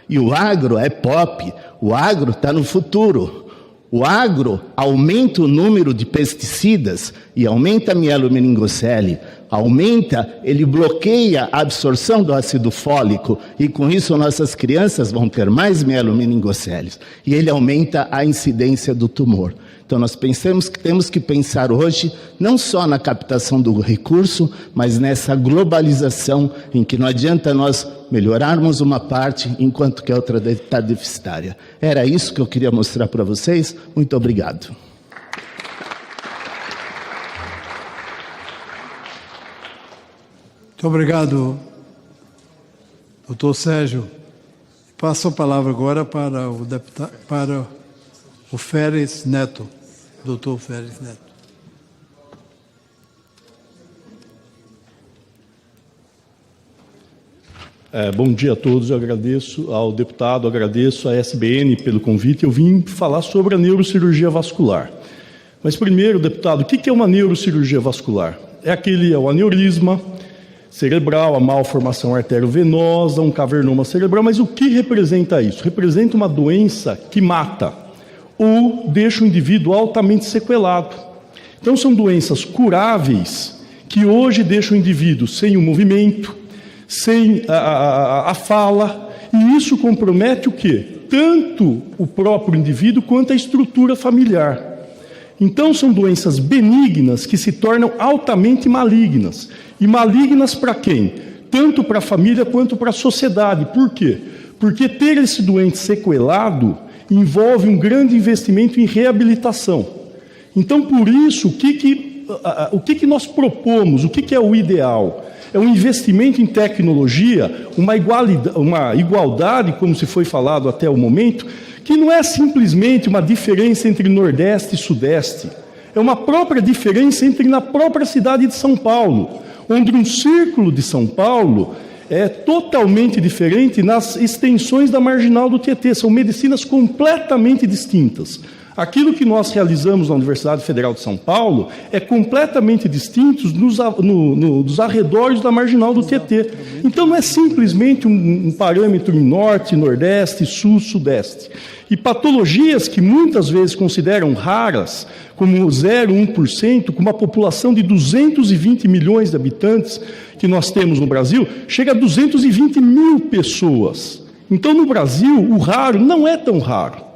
Speaker 8: E o agro é pop, o agro está no futuro. O agro aumenta o número de pesticidas e aumenta a mielomeningocele, ele bloqueia a absorção do ácido fólico e com isso nossas crianças vão ter mais mielomeningoceles e ele aumenta a incidência do tumor. Então nós pensamos que temos que pensar hoje não só na captação do recurso, mas nessa globalização em que não adianta nós melhorarmos uma parte enquanto que a outra está deficitária. Era isso que eu queria mostrar para vocês. Muito obrigado.
Speaker 1: Muito obrigado, doutor Sérgio. Passo a palavra agora para o deputado, para o Félix Neto, doutor Félix Neto.
Speaker 9: Bom dia a todos, eu agradeço ao deputado, agradeço à SBN pelo convite. Eu vim falar sobre a neurocirurgia vascular. Mas primeiro, deputado, o que é uma neurocirurgia vascular? É o aneurisma cerebral, a malformação arteriovenosa, um cavernoma cerebral, mas o que representa isso? Representa uma doença que mata ou deixa o indivíduo altamente sequelado. Então são doenças curáveis que hoje deixam o indivíduo sem o movimento, sem a fala, e isso compromete o quê? Tanto o próprio indivíduo quanto a estrutura familiar. Então são doenças benignas que se tornam altamente malignas. E malignas para quem? Tanto para a família quanto para a sociedade. Por quê? Porque ter esse doente sequelado envolve um grande investimento em reabilitação. Então, por isso, o que nós propomos? O que é o ideal? É um investimento em tecnologia, uma igualdade, como se foi falado até o momento, que não é simplesmente uma diferença entre Nordeste e Sudeste. É uma própria diferença na própria cidade de São Paulo, onde um círculo de São Paulo é totalmente diferente nas extensões da Marginal do Tietê. São medicinas completamente distintas. Aquilo que nós realizamos na Universidade Federal de São Paulo é completamente distinto nos arredores da Marginal do Tietê. Então não é simplesmente um parâmetro em Norte, Nordeste, Sul, Sudeste. E patologias que muitas vezes consideram raras, como 0,1%, com uma população de 220 milhões de habitantes que nós temos no Brasil, chega a 220 mil pessoas. Então no Brasil o raro não é tão raro.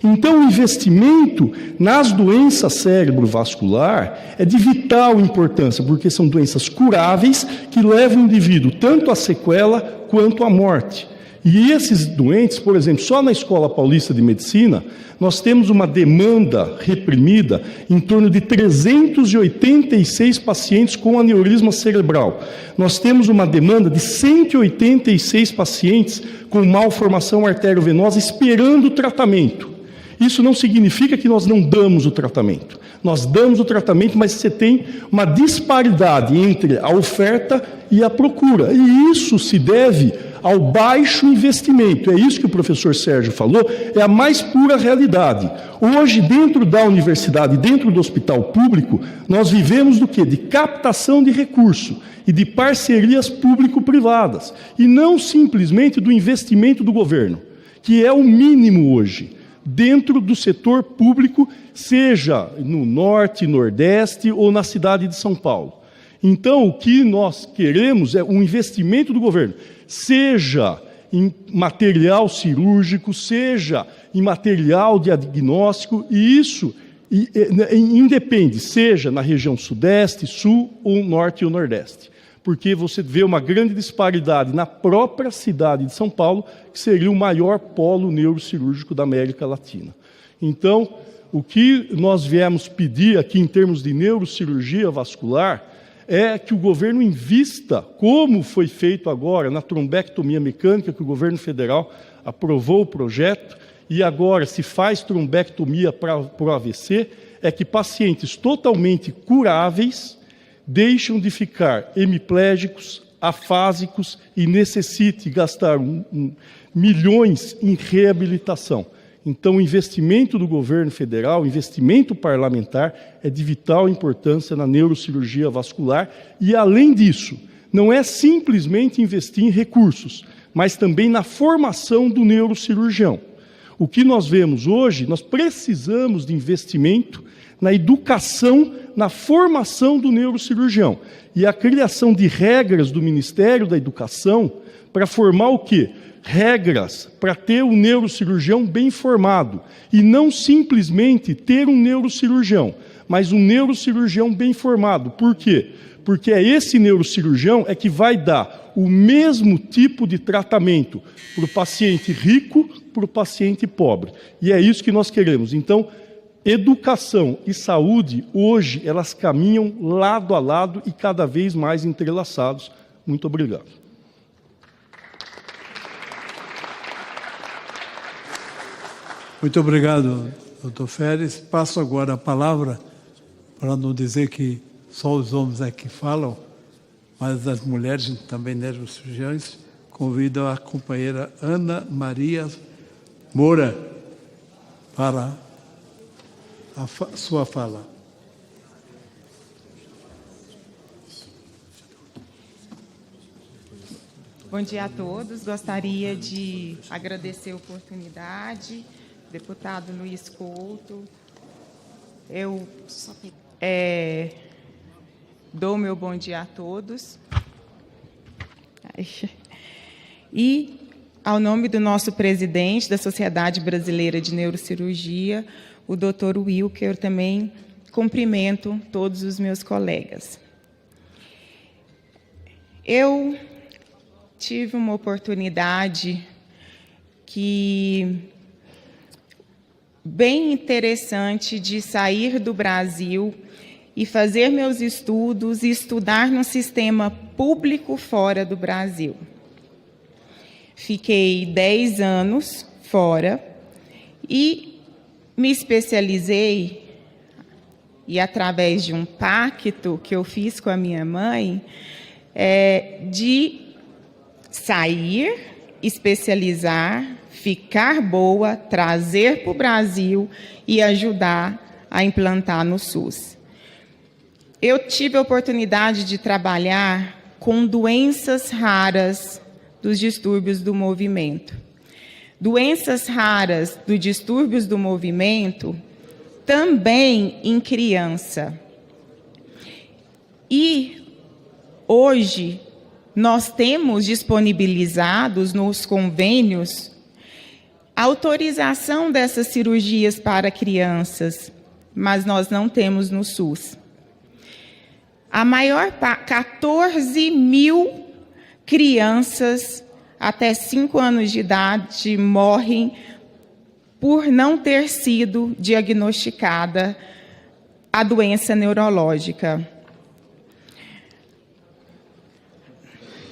Speaker 9: Então, o investimento nas doenças cerebrovascular é de vital importância, porque são doenças curáveis que levam o indivíduo tanto à sequela quanto à morte. E esses doentes, por exemplo, só na Escola Paulista de Medicina, nós temos uma demanda reprimida em torno de 386 pacientes com aneurisma cerebral. Nós temos uma demanda de 186 pacientes com malformação arteriovenosa esperando o tratamento. Isso não significa que nós não damos o tratamento. Nós damos o tratamento, mas você tem uma disparidade entre a oferta e a procura. E isso se deve ao baixo investimento. É isso que o professor Sérgio falou, é a mais pura realidade. Hoje, dentro da universidade, dentro do hospital público, nós vivemos do quê? De captação de recurso e de parcerias público-privadas. E não simplesmente do investimento do governo, que é o mínimo hoje, dentro do setor público, seja no Norte, Nordeste ou na cidade de São Paulo. Então, o que nós queremos é um investimento do governo, seja em material cirúrgico, seja em material diagnóstico, e isso independe, seja na região Sudeste, Sul, ou Norte ou Nordeste. Porque você vê uma grande disparidade na própria cidade de São Paulo, que seria o maior polo neurocirúrgico da América Latina. Então, o que nós viemos pedir aqui em termos de neurocirurgia vascular é que o governo invista, como foi feito agora na trombectomia mecânica, que o governo federal aprovou o projeto, e agora se faz trombectomia para o AVC, é que pacientes totalmente curáveis deixam de ficar hemiplégicos, afásicos e necessite gastar milhões em reabilitação. Então, o investimento do governo federal, o investimento parlamentar, é de vital importância na neurocirurgia vascular e, além disso, não é simplesmente investir em recursos, mas também na formação do neurocirurgião. O que nós vemos hoje, nós precisamos de investimento na educação, na formação do neurocirurgião e a criação de regras do Ministério da Educação para formar o quê? Regras para ter um neurocirurgião bem formado e não simplesmente ter um neurocirurgião, mas um neurocirurgião bem formado. Por quê? Porque é esse neurocirurgião é que vai dar o mesmo tipo de tratamento para o paciente rico, para o paciente pobre. E é isso que nós queremos. Então, educação e saúde, hoje, elas caminham lado a lado e cada vez mais entrelaçados. Muito obrigado.
Speaker 1: Muito obrigado, doutor Feres. Passo agora a palavra, para não dizer que só os homens é que falam, mas as mulheres também neurocirurgiões, convido a companheira Ana Maria Moura para a sua fala.
Speaker 10: Bom dia a todos. Gostaria de agradecer a oportunidade, deputado Luiz Couto. Eu dou meu bom dia a todos. E, ao nome do nosso presidente da Sociedade Brasileira de Neurocirurgia, o Dr. Wilker, eu também cumprimento todos os meus colegas. Eu tive uma oportunidade bem interessante de sair do Brasil e fazer meus estudos e estudar num sistema público fora do Brasil. Fiquei 10 anos fora e me especializei, e através de um pacto que eu fiz com a minha mãe, de sair, especializar, ficar boa, trazer para o Brasil e ajudar a implantar no SUS. Eu tive a oportunidade de trabalhar com doenças raras dos distúrbios do movimento. Doenças raras dos distúrbios do movimento também em criança. E hoje nós temos disponibilizados nos convênios a autorização dessas cirurgias para crianças, mas nós não temos no SUS. A maior parte, 14 mil crianças até 5 anos de idade morrem por não ter sido diagnosticada a doença neurológica.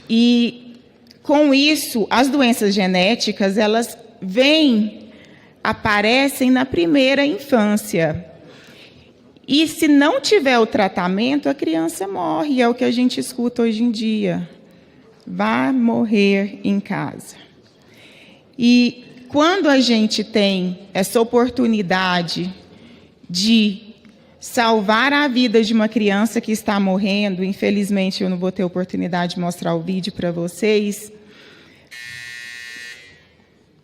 Speaker 10: E, com isso, as doenças genéticas, elas aparecem na primeira infância. E, se não tiver o tratamento, a criança morre, é o que a gente escuta hoje em dia. Vai morrer em casa. E, quando a gente tem essa oportunidade de salvar a vida de uma criança que está morrendo, infelizmente eu não vou ter oportunidade de mostrar o vídeo para vocês,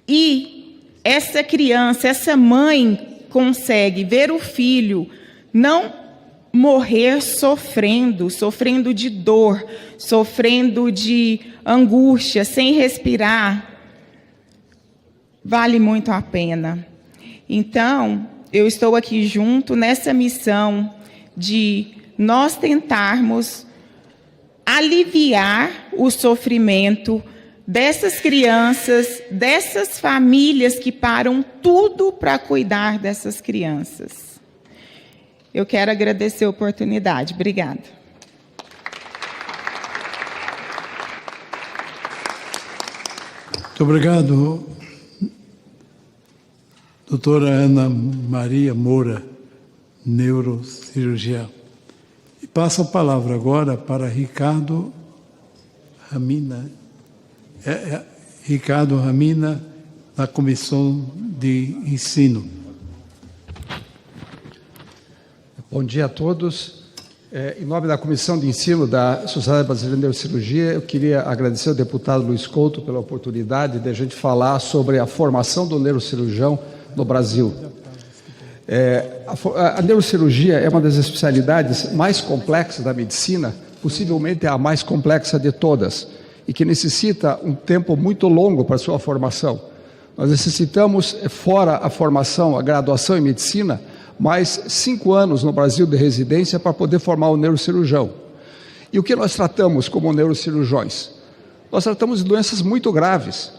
Speaker 10: e essa criança, essa mãe consegue ver o filho não morrer sofrendo de dor, sofrendo de angústia, sem respirar, vale muito a pena. Então, eu estou aqui junto nessa missão de nós tentarmos aliviar o sofrimento dessas crianças, dessas famílias que param tudo para cuidar dessas crianças. Eu quero agradecer a oportunidade. Obrigada.
Speaker 1: Muito obrigado, doutora Ana Maria Moura, neurocirurgiã. E passo a palavra agora para Ricardo Ramina. Ricardo Ramina, da Comissão de Ensino.
Speaker 11: Bom dia a todos. Em nome da Comissão de Ensino da Sociedade Brasileira de Neurocirurgia, eu queria agradecer ao deputado Luiz Couto pela oportunidade de a gente falar sobre a formação do neurocirurgião no Brasil. A neurocirurgia é uma das especialidades mais complexas da medicina, possivelmente a mais complexa de todas, e que necessita um tempo muito longo para sua formação. Nós necessitamos, fora a formação, a graduação em medicina, mais 5 anos no Brasil de residência para poder formar o neurocirurgião. E o que nós tratamos como neurocirurgiões? Nós tratamos de doenças muito graves,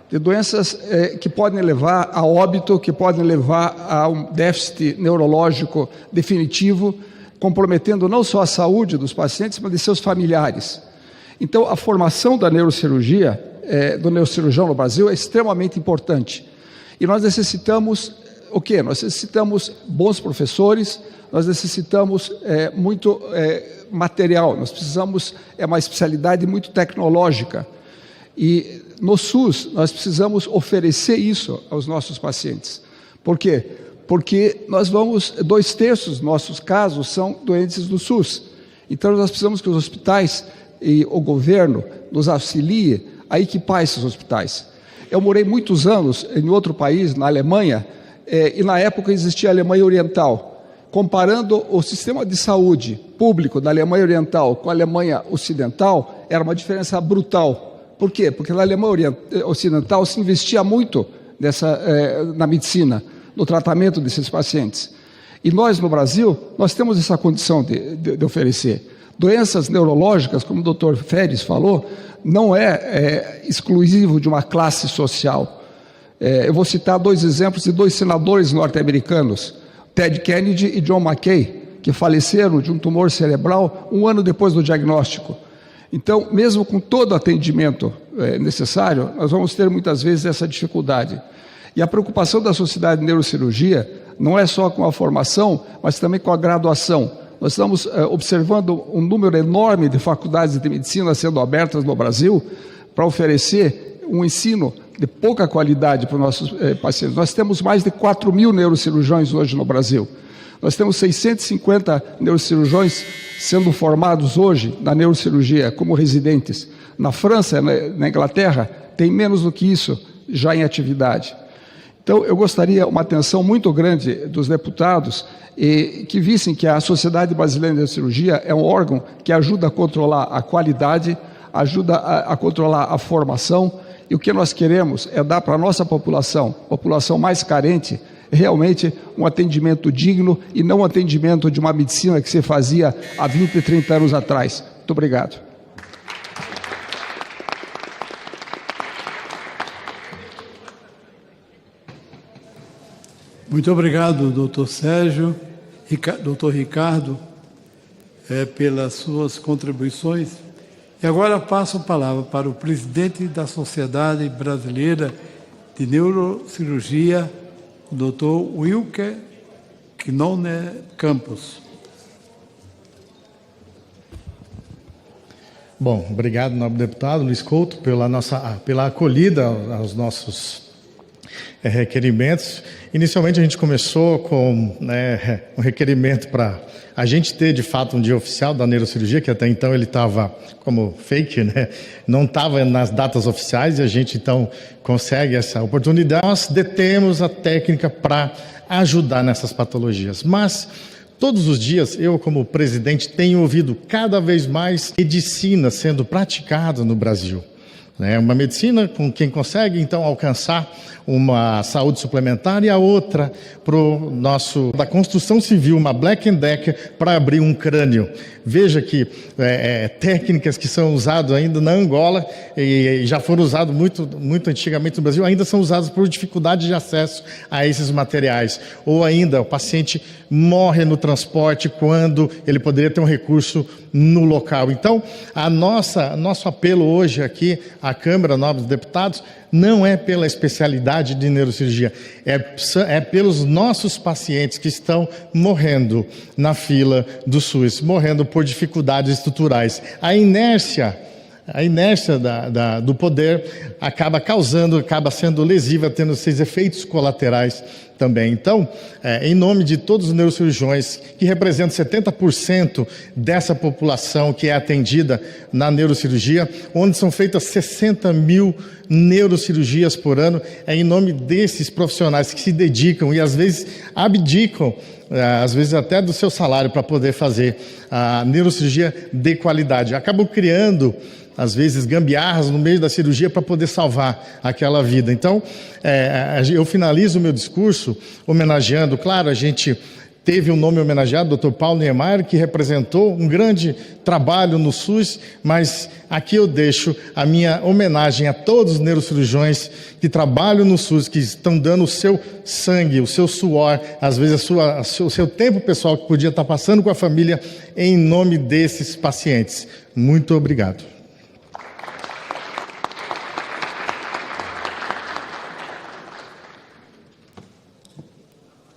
Speaker 11: de doenças que podem levar a óbito, que podem levar a um déficit neurológico definitivo, comprometendo não só a saúde dos pacientes, mas de seus familiares. Então, a formação da neurocirurgia, do neurocirurgião no Brasil, é extremamente importante. E nós necessitamos o quê? Nós necessitamos bons professores, nós necessitamos muito material, nós precisamos, uma especialidade muito tecnológica. E no SUS, nós precisamos oferecer isso aos nossos pacientes. Por quê? Porque 2/3 dos nossos casos são doentes do SUS. Então, nós precisamos que os hospitais e o governo nos auxilie a equipar esses hospitais. Eu morei muitos anos em outro país, na Alemanha, e na época existia a Alemanha Oriental. Comparando o sistema de saúde público da Alemanha Oriental com a Alemanha Ocidental, era uma diferença brutal. Por quê? Porque na Alemanha Ocidental se investia muito na medicina, no tratamento desses pacientes. E nós, no Brasil, nós temos essa condição de oferecer. Doenças neurológicas, como o doutor Férez falou, não é exclusivo de uma classe social. Eu vou citar 2 exemplos de 2 senadores norte-americanos, Ted Kennedy e John McCain, que faleceram de um tumor cerebral 1 ano depois do diagnóstico. Então, mesmo com todo o atendimento necessário, nós vamos ter muitas vezes essa dificuldade. E a preocupação da Sociedade de Neurocirurgia não é só com a formação, mas também com a graduação. Nós estamos observando um número enorme de faculdades de medicina sendo abertas no Brasil para oferecer um ensino de pouca qualidade para os nossos pacientes. Nós temos mais de 4.000 neurocirurgiões hoje no Brasil. Nós temos 650 neurocirurgiões sendo formados hoje na neurocirurgia como residentes. Na França, na Inglaterra, tem menos do que isso já em atividade. Então, eu gostaria uma atenção muito grande dos deputados e que vissem que a Sociedade Brasileira de Neurocirurgia é um órgão que ajuda a controlar a qualidade, ajuda a controlar a formação, e o que nós queremos é dar para a nossa população mais carente, realmente um atendimento digno e não um atendimento de uma medicina que se fazia há 20, 30 anos atrás. Muito obrigado.
Speaker 1: Muito obrigado, doutor Sérgio, doutor Ricardo, pelas suas contribuições. E agora passo a palavra para o presidente da Sociedade Brasileira de Neurocirurgia, o doutor Wilker Knone Campos.
Speaker 12: Bom, obrigado, nobre deputado Luiz Couto, pela acolhida aos nossos requerimentos. Inicialmente a gente começou com um requerimento para a gente ter de fato um dia oficial da neurocirurgia, que até então ele estava como fake, não estava nas datas oficiais, e a gente então consegue essa oportunidade. Nós detemos a técnica para ajudar nessas patologias, mas todos os dias eu, como presidente, tenho ouvido cada vez mais medicina sendo praticada no Brasil. Uma medicina com quem consegue então alcançar uma saúde suplementar, e a outra da construção civil, uma Black & Decker para abrir um crânio. Veja que técnicas que são usadas ainda na Angola e já foram usadas muito antigamente no Brasil, ainda são usadas por dificuldade de acesso a esses materiais. Ou ainda o paciente morre no transporte quando ele poderia ter um recurso no local. Então, nosso apelo hoje aqui à Câmara, nobres deputados, não é pela especialidade de neurocirurgia, é pelos nossos pacientes que estão morrendo na fila do SUS, morrendo por dificuldades estruturais. A inércia do poder acaba sendo lesiva, tendo esses efeitos colaterais também. Então, em nome de todos os neurocirurgiões, que representam 70% dessa população que é atendida na neurocirurgia, onde são feitas 60 mil neurocirurgias por ano, é em nome desses profissionais que se dedicam e às vezes abdicam, às vezes até do seu salário, para poder fazer a neurocirurgia de qualidade. Acabam criando, às vezes, gambiarras no meio da cirurgia para poder salvar aquela vida. Então, eu finalizo o meu discurso homenageando, claro, a gente teve um nome homenageado, Dr. Paulo Niemeyer, que representou um grande trabalho no SUS, mas aqui eu deixo a minha homenagem a todos os neurocirurgiões que trabalham no SUS, que estão dando o seu sangue, o seu suor, às vezes o seu tempo pessoal que podia estar passando com a família, em nome desses pacientes. Muito obrigado.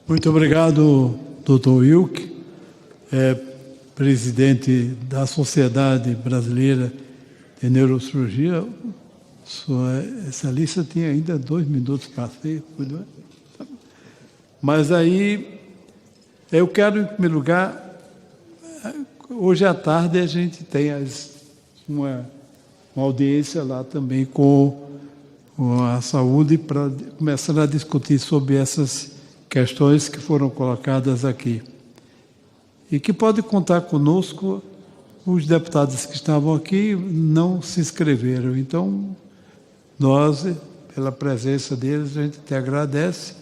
Speaker 1: Muito obrigado, doutor Wilk, presidente da Sociedade Brasileira de Neurocirurgia. Sua excelência tinha ainda 2 minutos para ser, mas aí eu quero, em primeiro lugar, hoje à tarde a gente tem uma uma audiência lá também com a saúde para começar a discutir sobre essas questões que foram colocadas aqui. E que pode contar conosco, os deputados que estavam aqui não se inscreveram. Então, nós, pela presença deles, a gente te agradece.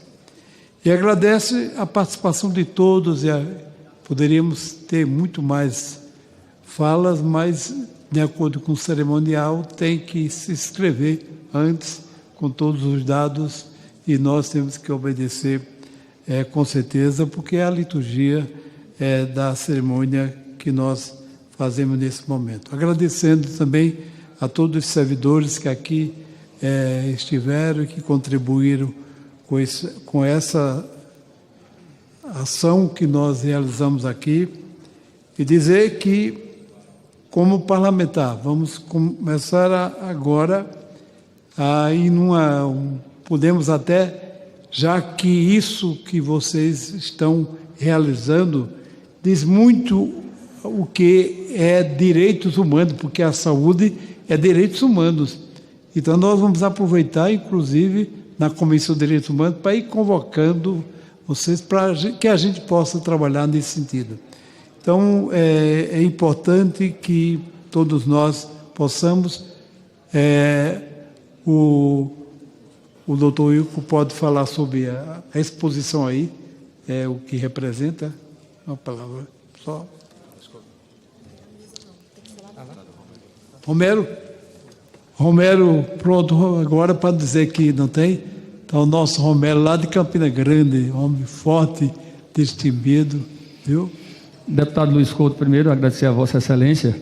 Speaker 1: E agradece a participação de todos. Poderíamos ter muito mais falas, mas, de acordo com o cerimonial, tem que se inscrever antes, com todos os dados, e nós temos que obedecer, com certeza, porque é a liturgia da cerimônia que nós fazemos nesse momento. Agradecendo também a todos os servidores que aqui estiveram e que contribuíram com essa ação que nós realizamos aqui, e dizer que, como parlamentar, vamos começar agora a ir podemos até, já que isso que vocês estão realizando diz muito o que é direitos humanos, porque a saúde é direitos humanos. Então, nós vamos aproveitar, inclusive, na Comissão de Direitos Humanos, para ir convocando vocês para que a gente possa trabalhar nesse sentido. Então, é importante que todos nós possamos. O doutor Wilco pode falar sobre a exposição aí, o que representa. Uma palavra só. Romero, pronto agora para dizer que não tem. Então, o nosso Romero lá de Campina Grande, homem forte, destemido, viu?
Speaker 13: Deputado Luiz Couto, primeiro agradecer a Vossa Excelência,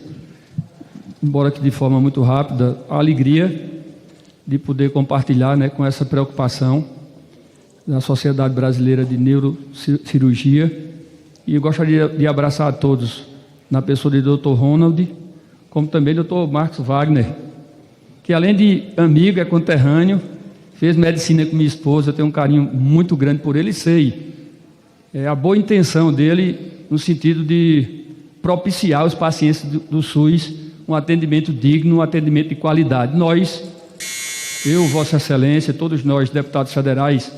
Speaker 13: embora que de forma muito rápida, a alegria de poder compartilhar, com essa preocupação da Sociedade Brasileira de Neurocirurgia. E eu gostaria de abraçar a todos, na pessoa do Dr. Ronald, como também do Dr. Marcos Wagner, que além de amigo, é conterrâneo, fez medicina com minha esposa, eu tenho um carinho muito grande por ele e sei a boa intenção dele no sentido de propiciar aos pacientes do SUS um atendimento digno, um atendimento de qualidade. Nós, eu, Vossa Excelência, todos nós, deputados federais,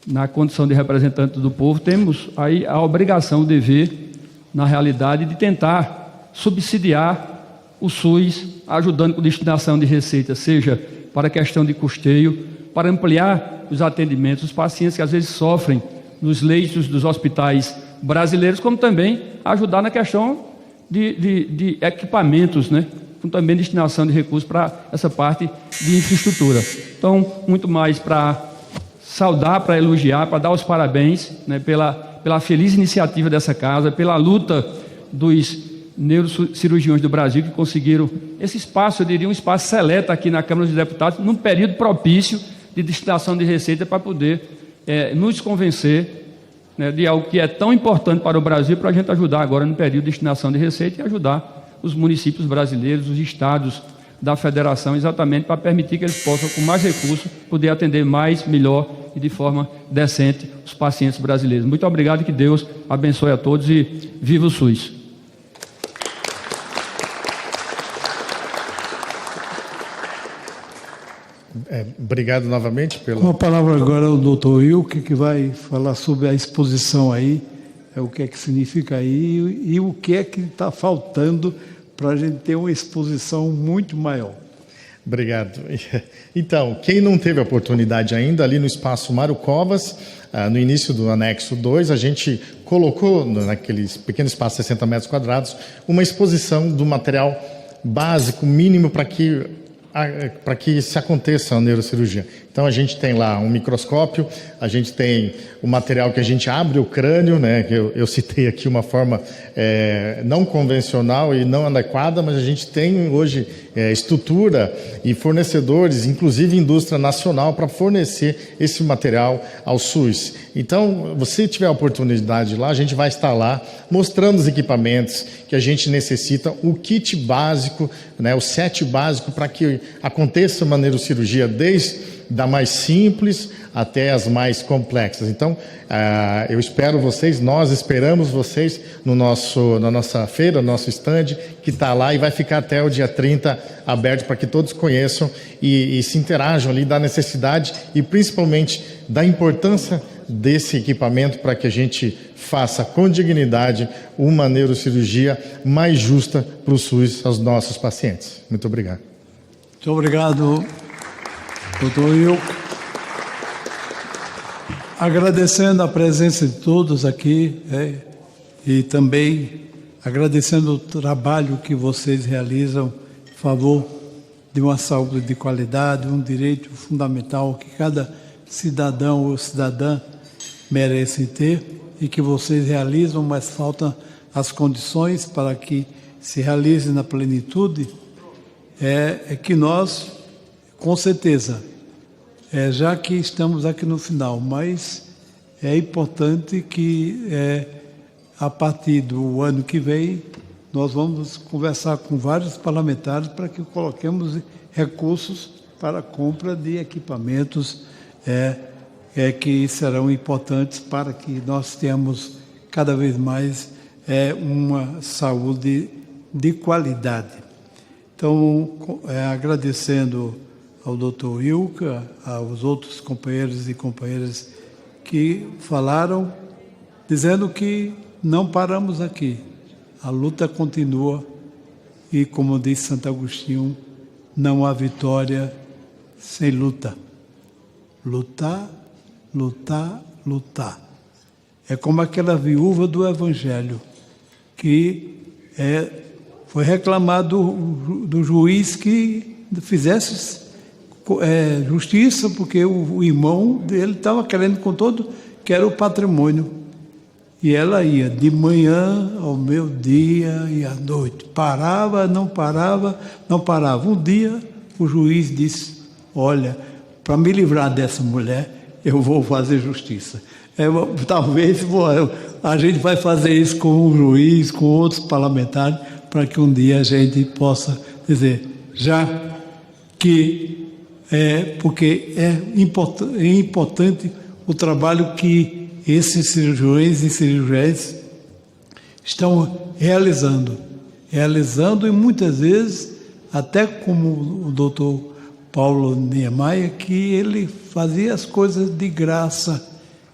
Speaker 13: na condição de representantes do povo, temos aí a obrigação, o dever, na realidade, de tentar subsidiar o SUS, ajudando com destinação de receita, seja para a questão de custeio, para ampliar os atendimentos dos pacientes que às vezes sofrem nos leitos dos hospitais brasileiros, como também ajudar na questão de equipamentos, com também destinação de recursos para essa parte de infraestrutura. Então, muito mais para saudar, para elogiar, para dar os parabéns pela feliz iniciativa dessa casa, pela luta dos neurocirurgiões do Brasil que conseguiram esse espaço, eu diria um espaço seleto aqui na Câmara dos Deputados, num período propício de destinação de receita para poder nos convencer de algo que é tão importante para o Brasil, para a gente ajudar agora no período de destinação de receita e ajudar os municípios brasileiros, os estados da federação, exatamente para permitir que eles possam, com mais recursos, poder atender mais, melhor e de forma decente os pacientes brasileiros. Muito obrigado e que Deus abençoe a todos e viva o SUS.
Speaker 12: Obrigado novamente pela...
Speaker 1: Com a palavra agora o doutor Wilke, que vai falar sobre a exposição aí, o que é que significa aí e o que é que está faltando para a gente ter uma exposição muito maior.
Speaker 12: Obrigado. Então, quem não teve a oportunidade ainda, ali no Espaço Mário Covas, no início do anexo 2, a gente colocou naquele pequeno espaço de 60 metros quadrados uma exposição do material básico, mínimo para que se aconteça a neurocirurgia. Então, a gente tem lá um microscópio, a gente tem o material que a gente abre o crânio, que eu citei aqui uma forma não convencional e não adequada, mas a gente tem hoje estrutura e fornecedores, inclusive indústria nacional, para fornecer esse material ao SUS. Então, você tiver a oportunidade lá, a gente vai estar lá mostrando os equipamentos que a gente necessita, o kit básico, o set básico para que aconteça uma neurocirurgia desde da mais simples até as mais complexas. Então, eu espero vocês, nós esperamos vocês na nossa feira, no nosso stand, que está lá e vai ficar até o dia 30 aberto para que todos conheçam e se interajam ali da necessidade e principalmente da importância desse equipamento para que a gente faça com dignidade uma neurocirurgia mais justa para o SUS aos nossos pacientes. Muito obrigado.
Speaker 1: Muito obrigado, doutor Ilco. Agradecendo a presença de todos aqui e também agradecendo o trabalho que vocês realizam em favor de uma saúde de qualidade, um direito fundamental que cada cidadão ou cidadã merece ter e que vocês realizam, mas faltam as condições para que se realize na plenitude, é que nós, com certeza, já que estamos aqui no final, mas é importante que a partir do ano que vem nós vamos conversar com vários parlamentares para que coloquemos recursos para a compra de equipamentos que serão importantes para que nós tenhamos cada vez mais uma saúde de qualidade. Então, agradecendo ao doutor Ilca, aos outros companheiros e companheiras que falaram, dizendo que não paramos aqui, a luta continua e, como diz Santo Agostinho, não há vitória sem luta. Lutar, lutar, lutar. É como aquela viúva do Evangelho, que foi reclamado do juiz que fizesse justiça, porque o irmão dele estava querendo com todo, que era o patrimônio. E ela ia de manhã ao meio-dia e à noite. Parava, não parava, não parava. Um dia o juiz disse: olha, para me livrar dessa mulher, eu vou fazer justiça. Talvez a gente vai fazer isso com o juiz, com outros parlamentares, para que um dia a gente possa dizer, já que porque é importante o trabalho que esses cirurgiões e cirurgiãs estão realizando e muitas vezes, até como o doutor Paulo Niemeyer, que ele fazia as coisas de graça,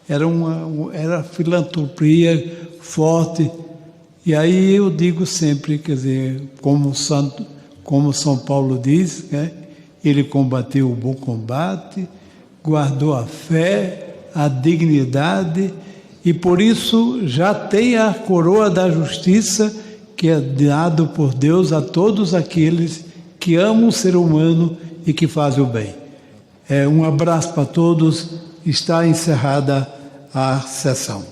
Speaker 1: era filantropia forte. E aí eu digo sempre, quer dizer, como São Paulo diz, ele combateu o bom combate, guardou a fé, a dignidade, e por isso já tem a coroa da justiça, que é dado por Deus a todos aqueles que amam o ser humano e que fazem o bem. Um abraço para todos, está encerrada a sessão.